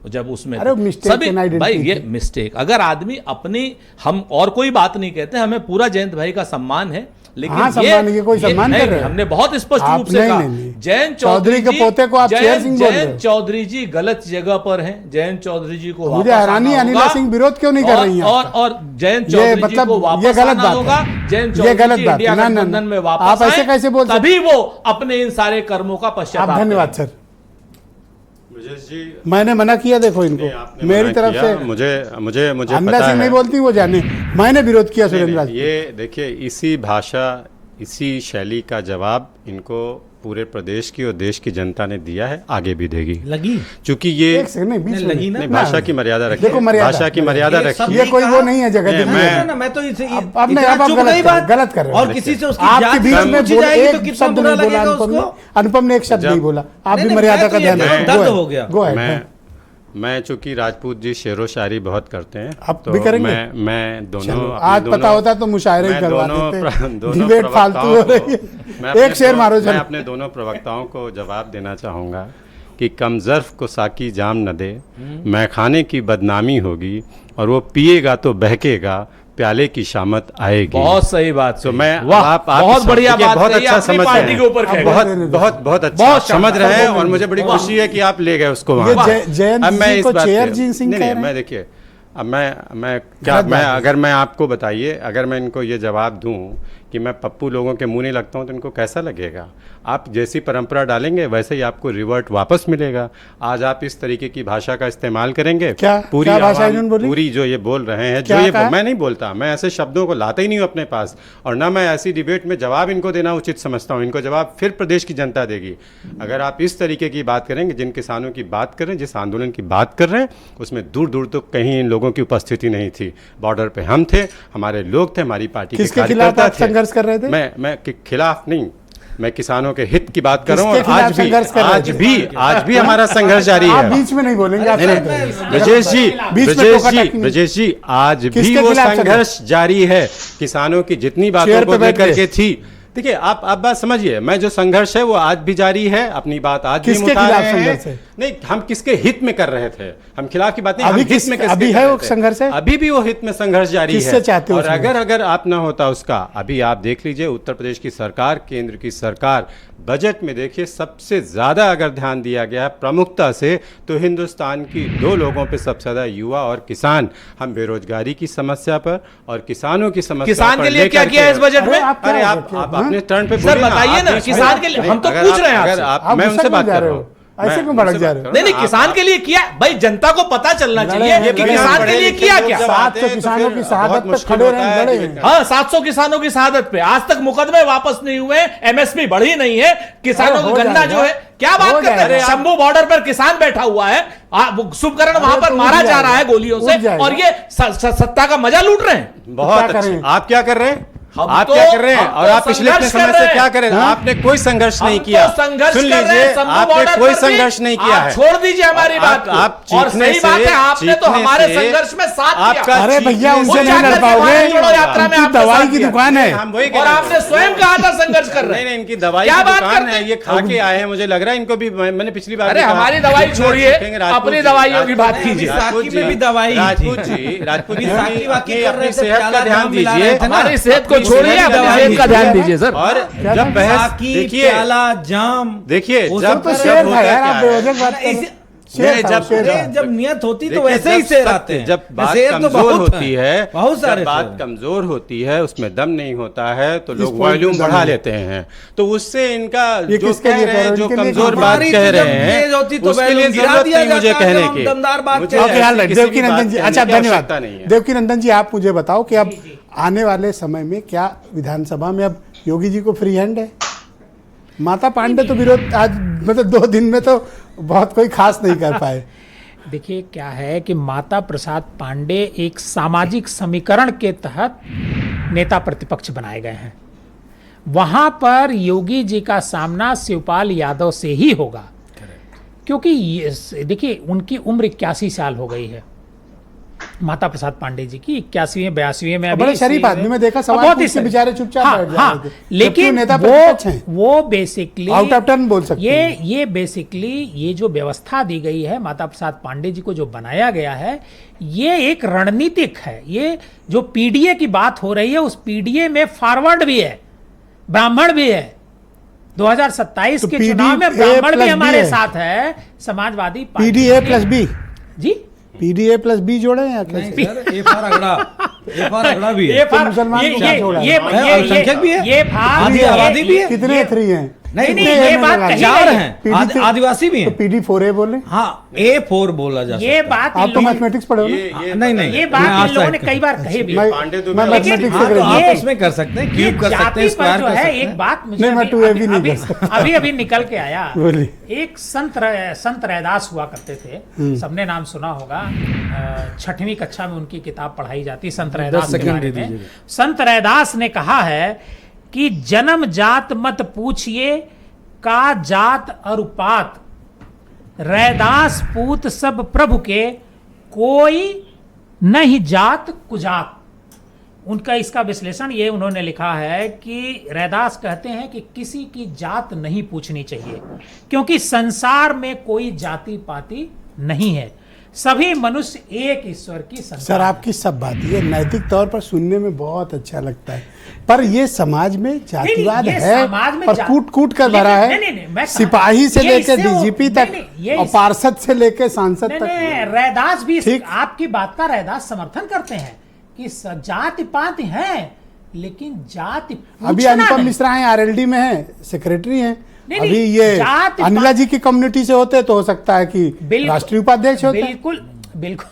जब उसमें अरे मिस्टेक सभी एंड आइडेंटिटी भाई, ये मिस्टेक, अगर आदमी अपनी, हम और कोई बात नहीं कहते, हमें पूरा जयंत भाई का सम्मान है, लेकिन हाँ, सम्मान, ये कोई सम्मान नहीं, कर रहे हैं? हमने बहुत स्पष्ट आप रूप से नहीं, कहा, नहीं। जयंत चौधरी के जी- पोते को आप चेयर सिंह बोल रहे हो। जयंत चौधरी जी गलत जगह पर हैं। जयंत चौधरी जी को मुझे वापस हैरानी आना अनिला होगा। सिंह विरोध क्यों नहीं कर रही हैं और जयंत ये चौधरी जी मतलब को वापस ये गलत आना बात होगा। है। जयंत ये चौधरी गलत जी बात इंडिया है। ना, ना, गठबंधन ना। में वापस आप ऐसे आए, कैसे बोल सकते? तभी वो अपने इन सारे कर्मों का पश्चाताप आप धन्यवाद करेंगे। सर। जी, मैंने मना किया, देखो इनको आपने मेरी मना तरफ किया, से। मुझे अनिला पता सिंह है। नहीं बोलती, वो जाने, मैंने विरोध किया नहीं, सुरेंद्र नहीं, ये देखिए, इसी भाषा, इसी शैली का जवाब इनको पूरे प्रदेश की और देश की जनता ने दिया है, आगे भी देगी, लगी। क्योंकि ये एक सेकंड नहीं, बीच में लगी ना? नहीं, भाषा की मर्यादा रखिए, देखो, मर्यादा। भाषा की मर्यादा ये सब रखिए। ये कोई वो नहीं है जगह नहीं, दी मैं- है। मैं तो इसे अब नहीं, इतना अब आप चुप गलत गई कर- बात, गलत कर रहे हो। और किसी से उसकी आपके जाति बीच में पूछी बोल जाएगी तो एक कितना शब्द बुरा नहीं बोला लगेगा अनुपम ने। उसको। अनुपम ने एक शब्द जब- नहीं बोला। आप भी नहीं, मर्यादा मैं का तो ध्यान ये रखें। दर्द हो गया। Go ahead. मैं चूंकि राजपूत जी शेरो शायरी बहुत करते हैं, आप भी करेंगे? मैं दोनों चलो, अपने आज दोनों- पता होता तो मुशायरे ही मैं करवा दोनों देते। दोनों डिबेट फालतू हो प्रवक्ताओं रही को- मैं है। एक अपने शेर दो- मारो मैं चलो। अपने दोनों प्रवक्ताओं को जवाब देना चाहूँगा कि कम ज़र्फ को साकी जाम न दे, मैं खाने की बदनामी होगी, और वो पिएगा तो बहकेगा, प्याले की शामत आएगी। बहुत सही बात। तो मैं वाह, आप बहुत बढ़िया बात बहुत कही, अच्छा अपनी समझ रहे पार्टी हैं, के ऊपर कह गए। बहुत अच्छा बहुत समझ रहे हैं, शानदार। और मुझे बड़ी खुशी है कि आप ले गए उसको ये वहाँ। जयंत अब मैं जी इस को बात चेयर पे- जी सिंह नहीं कह नहीं, रहे मैं हैं। देखिए, अब मैं अगर मैं आपको बताइए, अगर मैं इनको ये जवाब दूं कि मैं पप्पू लोगों के मुंह नहीं लगता हूं तो इनको कैसा लगेगा? आप जैसी परंपरा डालेंगे वैसे ही आपको रिवर्ट वापस मिलेगा। आज आप इस तरीके की भाषा का इस्तेमाल करेंगे, क्या भाषा इन्होंने बोली? पूरी जो ये बोल रहे हैं, क्या कहा? मैं नहीं बोलता, मैं ऐसे शब्दों को लाता ही नहीं हूँ अपने पास, और ना मैं ऐसी डिबेट में जवाब इनको देना उचित समझता हूँ। इनको जवाब फिर प्रदेश की जनता देगी। अगर आप इस तरीके की बात करेंगे, जिन किसानों की बात कर रहे हैं, जिस आंदोलन की बात कर रहे हैं, उसमें दूर दूर तक कहीं इन लोगों की उपस्थिति नहीं थी। बॉर्डर पे हम थे, हमारे लोग थे, हमारी पार्टी के किसके खिलाफ कार्यकर्ता आप थे। संघर्ष कर रहे थे? मैं खिलाफ नहीं, मैं किसानों के हित की बात कर रहा हूँ। किसके और खिलाफ संघर्ष कर रहे थे? आज भी हमारा संघर्ष जारी आप है। बीच में नहीं बोलेंगे, आप नहीं, शांत नहीं, रहिए। ब्रजेश जी, बीच में ब्रजेश जी, आज भी किसके वो खिलाफ संघर्ष जारी है। किसानों की जितनी बातों चेयर को पे बैठ लेकर के। के थी, देखिए आप बात समझिए, मैं जो संघर्ष है वो आज भी जारी है, अपनी बात आज भी हम किसके उठा खिलाफ रहे हैं। संघर्ष है? नहीं, हम किसके हित में कर रहे थे, हम खिलाफ की बात नहीं, अभी हम हित में किसके अभी कर है रहे वो थे। संघर्ष है? अभी भी वो हित में संघर्ष जारी है। किससे चाहते हो और संघर्ष? अगर आप ना होता उसका, अभी आप देख लीजिए उत्तर प्रदेश की सरकार, केंद्र की सरकार, बजट में देखिए सबसे ज्यादा अगर ध्यान दिया गया है प्रमुखता से, तो हिंदुस्तान की दो लोगों पे सबसे ज्यादा, युवा और किसान। हम बेरोजगारी की समस्या पर और किसानों की समस्या किसान पर के लिए लेकर क्या किया है इस बजट में? अरे आप अपने टर्न पे सर बोलिए बताइए ना, किसान के लिए हम तो पूछ रहे हैं अगर आपसे। आप मैं उनसे बात कर रहा हूँ, ऐसे क्यों भड़क जा रहे हो? नहीं, किसान के लिए किया भाई, जनता को पता चलना चाहिए कि किसान के लिए किया क्या। 700 किसानों की शहादत पे खड़े रहे, लड़े हैं। हाँ, 700 किसानों की शहादत पे आज तक मुकदमे वापस नहीं हुए, एमएसपी बढ़ी नहीं है, किसानों हो की गन्ना जाएगा। जो है, क्या बात हो करते हैं? जाएगा। शंभू बॉर्डर पर किसान बैठा हुआ है, शुभकरण वहां पर तो मारा उठ जा रहा है जाएगा। गोलियों उठ से, जाएगा। और ये सत्ता का मजा लूट रहे हैं। बहुत क्या अच्छा। करें? आप क्या कर रहे हैं? हम आप तो- क्या कर रहे हैं? हम और तो आप पिछले संघर्ष समय कर से रहे क्या हैं। कर रहे हैं? आपने कोई संघर्ष नहीं हम किया। तो संघर्ष सुन कर रहे हैं, लीजिए, शंभू आपने बॉर्डर कोई पर भी। संघर्ष नहीं किया आप है। छोड़ दीजिए हमारी बात को। आप और सही बात है, आपने तो हमारे संघर्ष में साथ दिया। अरे भैया, उनसे नहीं लड़ भारत पाओगे। जोड़ो यात्रा में उनकी आपने दवाई साथ की दिया। दुकान है। हम वही कह और रहे हैं। आपने स्वयं कहा था संघर्ष कर रहे हैं। नहीं, इनकी दवाई क्या की बात दुकान करते है, हैं? ये खा के आए हैं, मुझे लग रहा है इनको भी। मैंने पिछली बार अरे भी कहा, हमारी दवाई जितना छोड़िए, सीखेंगे राजपूत अपनी जी, दवाइयों की बात राजपूत जी, कीजिए। राजपूत विसाखी में भी दवाई ही राजपूत थी। जी, राजपूत जी, विसाखी वाकी अपनी कर रहे थे, सेहत का प्याला ध्यान जाम मिला दीजिए। रहे थे ना। हमारी सेहत को अपनी छोड़िए, सेहत अपनी दवाई सेहत का ध्यान दीजिए सर। और क्या जब था? बहस विसाखी, देखिए, प्याला जाम, देखिए वो जब सब तो जब शेर था होता यार, क्या आप है? बेवजह बात कर रहे हैं। शेर नहीं, था, जब- शेर था। अरे जब नियत होती तो देखिए, वैसे ही जब शेर सत्य- आते हैं। जब बात शेर तो कमजोर बहुत होती हैं। है, बहुत सारे जब बात शेर हैं। कमजोर होती है, उसमें दम नहीं होता है, तो लोग point वॉल्यूम पे दम बढ़ा है। लेते हैं। तो उससे इनका ये जो किसके कह लिए रहे कह हैं, रहे जो हो? इनके लिए कमजोर कह बात हमारी कह तो रहे जब हैं, तेज होती तो उसके लिए बैलून गिरा जरूरत दिया नहीं मुझे जाता कि कहने हम की। दमदार बात मुझे करें। ओके, हाल ऐसी किसी देवकी भी नंदन बात जी, कहने अच्छा की धन्यवाद। आवश्यकता नहीं है। देवकी नंदन जी, आप मुझे बताओ कि अब आने वाले समय में क्या विधानसभा में अब योगी जी को फ्री हैंड है? माता पांडे तो विरोध आज मतलब 2 दिन में तो बहुत कोई खास नहीं कर पाए। देखिए क्या है कि माता प्रसाद पांडे एक सामाजिक समीकरण के तहत नेता प्रतिपक्ष बनाए गए हैं। वहां पर योगी जी का सामना शिवपाल यादव से ही होगा, क्योंकि देखिए उनकी उम्र 81 साल हो गई है। माता प्रसाद पांडे जी की 81वें 82वें में, बड़े शरीफ आदमी, मैं देखा सवाल बहुत ही पूछ के शरीफ। बेचारे चुपचाप हाँ, बैठ जा हाँ, रहे थे। लेकिन जबकि नेता प्रतिपक्ष हैं। वो बेसिकली आउट ऑफ टर्न बोल सकते हैं। ये बेसिकली ये जो व्यवस्था दी गई है माता प्रसाद पांडे जी को, जो बनाया गया है, ये एक रणनीतिक है। ये जो पीडीए की बात हो रही है, उस पीडीए में फॉरवर्ड भी है, ब्राह्मण भी है। 2027 तो के चुनाव में PDA ब्राह्मण भी प्लस हमारे B है। साथ है। Samajwadi Party PDA plus B, जी, पीडीए प्लस बी जोड़े हैं या कैसे? नहीं सर, ए फॉर अगड़ा, ए फॉर अगड़ा भी है। ये तो मुसलमान को क्या छोड़ा? अल्पसंख्यक भी है? ये भाग आदि आबादी भी है? कितने 3 हैं? नहीं, कितने नहीं, ये हैं बात मेरे कही ख्याल चार से? हैं, PD आदिवासी भी तो हैं। पीडी 4 बोले। हाँ, A4 बोला जा सकता ये है। बात आप इन तो लोगों- मैथमेटिक्स पढ़े हो ना? नहीं नहीं, ये मैं बात आज इन लोगों ने तक- कई बार कही भी। मैं पांडे तो मैं लेकिन- मैथमेटिक्स हाँ, से तो आप ये- उसमें कर सकते हैं, ये क्यूब कर सकते जाति हैं, पर स्क्वायर जो कर है, सकते एक हैं। बात मुझे नहीं, मैं अभी- 2AB नहीं अभी- कर सकता। अभी निकल के आया। बोलिए। एक संत रैदास हुआ करते थे, सबने नाम सुना होगा। 6वीं कक्षा में उनकी किताब पढ़ाई जाती, संत रैदास 10 के सेकंड बारे दे में। दीजिएगा। संत रैदास ने कहा है कि जन्म जात मत पूछिए का जात अरुपात, रैदास पूत सब प्रभु के, कोई नहीं जात कुजात। उनका इसका विश्लेषण ये उन्होंने लिखा है कि रैदास कहते हैं कि किसी की जात नहीं पूछनी चाहिए, क्योंकि संसार में कोई जाति पाति नहीं है। सभी मनुष्य एक ईश्वर की संतान। सर आपकी सब बात ये नैतिक तौर पर सुनने में बहुत अच्छा लगता है, पर ये समाज में जातिवाद ये है समाज में और कूट कूट कर भरा है। मैं सिपाही से ये लेकर इससे वो- डीजीपी नहीं, तक नहीं, ये और इस- पार्षद से लेकर सांसद नहीं, तक। नहीं, रैदास भी ठीक। आपकी बात का रैदास समर्थन करते हैं कि जाति पाति है, लेकिन जाति अभी पूछना अनुपम नहीं। मिश्रा हैं, आरएलडी में हैं, सेक्रेटरी हैं। नहीं, अभी नहीं, ये जाति अनिला जी की कम्युनिटी से होते तो हो सकता है कि बिल्कुल- राष्ट्रीय उपाध्यक्ष होते। बिल्कुल बिल्कुल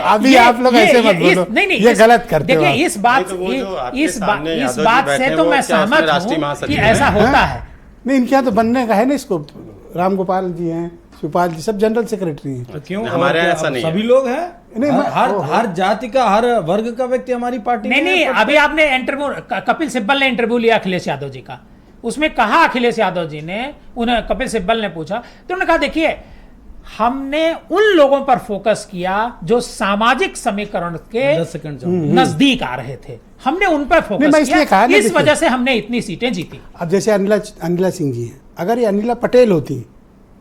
अभी आप लोग ऐसे मत बोलो, ये गलत करते हो देखिए आप। इस बात नहीं तो वो जो आपके इस सामने इस यादव जी बात बैठे से हैं, तो वो मैं क्या उसमें सहमत राष्ट्रीय हूँ महासचिव कि हैं? ऐसा होता है। नहीं, इनके यहाँ तो बनने का है ना इसको। राम गोपाल जी हैं, शिवपाल जी, सब जनरल सेक्रेटरी हैं। तो क्यों हमारे और यहाँ क्या ऐसा नहीं है। सभी लोग हैं? नहीं, मैं- हर जाति का, हर वर्ग का व्यक्ति हमारी पार्टी नहीं में नहीं, है। अभी आपने इंटरव्यू कपिल सिब्बल ने इंटरव्यू लिया अखिलेश यादव जी का, उसमें कहा अखिलेश यादव जी ने, उन्हें कपिल सिब्बल ने पूछा तो उन्होंने कहा देखिए हमने उन लोगों पर फोकस किया जो सामाजिक समीकरण के 10 सेकंड जाओ। नजदीक आ रहे थे, हमने उन पर नहीं, फोकस मैं इसलिए कहा किया, ना, इस देखिए। वजह से हमने इतनी सीटें जीती। अब जैसे अनिला सिंह जी हैं, अगर ये अनिला पटेल होती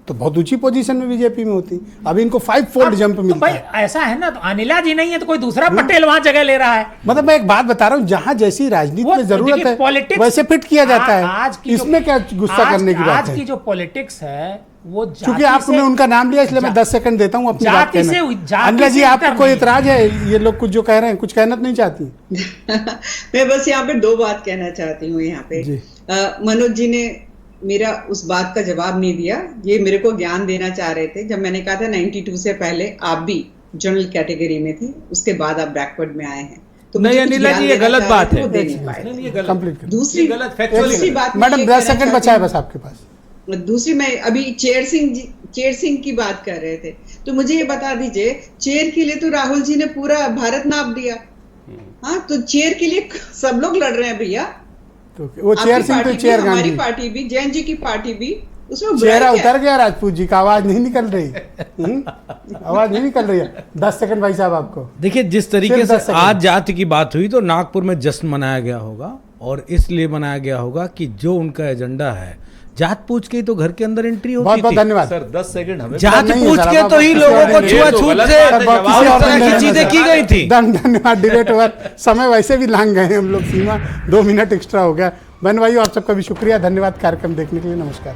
तो बहुत ऊंची पोजीशन में बीजेपी में होती। अभी इनको 5 फोल्ड जंप तो मिलता भाई है। ऐसा है ना, तो अनिला जी नहीं है तो कोई दूसरा पटेल वहां जगह ले रहा है। मतलब मैं एक बात बता रहा हूँ, जहां जैसी राजनीति वो में जरूरत देखिए, है politics- वैसे फिट किया जाता आज है। की जो- इसमें क्या गुस्सा करने की बात आज की है? जो पॉलिटिक्स है वो क्योंकि आपने उनका नाम लिया इसलिए मैं 10 सेकंड देता हूँ अपनी बात जाति से- कहने। जाति अनिला जी से आपको इतर कोई नहीं। इतराज है? ये लोग कुछ जो कह रहे हैं कुछ कहना तो नहीं चाहती? मैं बस यहाँ पे 2 बात कहना चाहती हूँ यहाँ पे। जी। मनोज जी ने मेरा उस बात का जवाब नहीं दिया, ये मेरे को ज्ञान देना चाह रहे थे। जब मैंने कहा था 92 से पहले आप भी जनरल कैटेगरी में थे, उसके बाद आप बैकवर्ड में आए हैं, तो नहीं मुझे कुछ अनिला ज्ञान जी, ये देना गलत चाह बात रहे थे, है। वो दे नहीं पाए। नहीं, ये गलत कंप्लीट कर। दूसरी ये गलत factually दूसरी गलत। बात मैं मैडम ये 10 कहना सेकंड चाहती बचा है हूँ। बस आपके पास। दूसरी मैं अभी चेयर सिंह की बात कर रहे थे, तो मुझे ये बता दीजिए, चेयर के लिए तो राहुल जी ने पूरा भारत नाप दिया। हाँ, तो चेयर के लिए सब लोग लड़ रहे हैं भैया। तो वो चेयर आपकी सिंह तो पार्टी भी, चेयर हमारी गांधी, पार्टी भी, जैन जी की पार्टी भी, उसमें बुराई चेहरा क्या है? उतर गया राजपूत जी का, आवाज नहीं निकल रही। आवाज नहीं निकल रही है। 10 सेकंड भाई साहब आपको। देखिए जिस तरीके सिर्फ से 10 सेकंड। आज जाति की बात हुई तो नागपुर में जश्न मनाया गया होगा, और इसलिए मनाया गया होगा कि जो उनका एजेंडा है, जात पूछ के ही तो घर के अंदर एंट्री बहुत होती बहुत थी। धन्यवाद। सर 10 सेकंड हमें जात नहीं है पूछ सर, के अब तो ही आप लोगों किसी को और ने- छुआछूत गलत से बात है, बहुत जवाब किसी और और तरह ने की नहीं चीजें है। की गई थी। धन्यवाद। डिबेट ओवर, समय वैसे भी लांग गए हैं हम लोग, सीमा 2 मिनट एक्स्ट्रा हो गया। बहन भाइयों आप सबका भी शुक्रिया, धन्यवाद कार्यक्रम देखने के लिए, नमस्कार।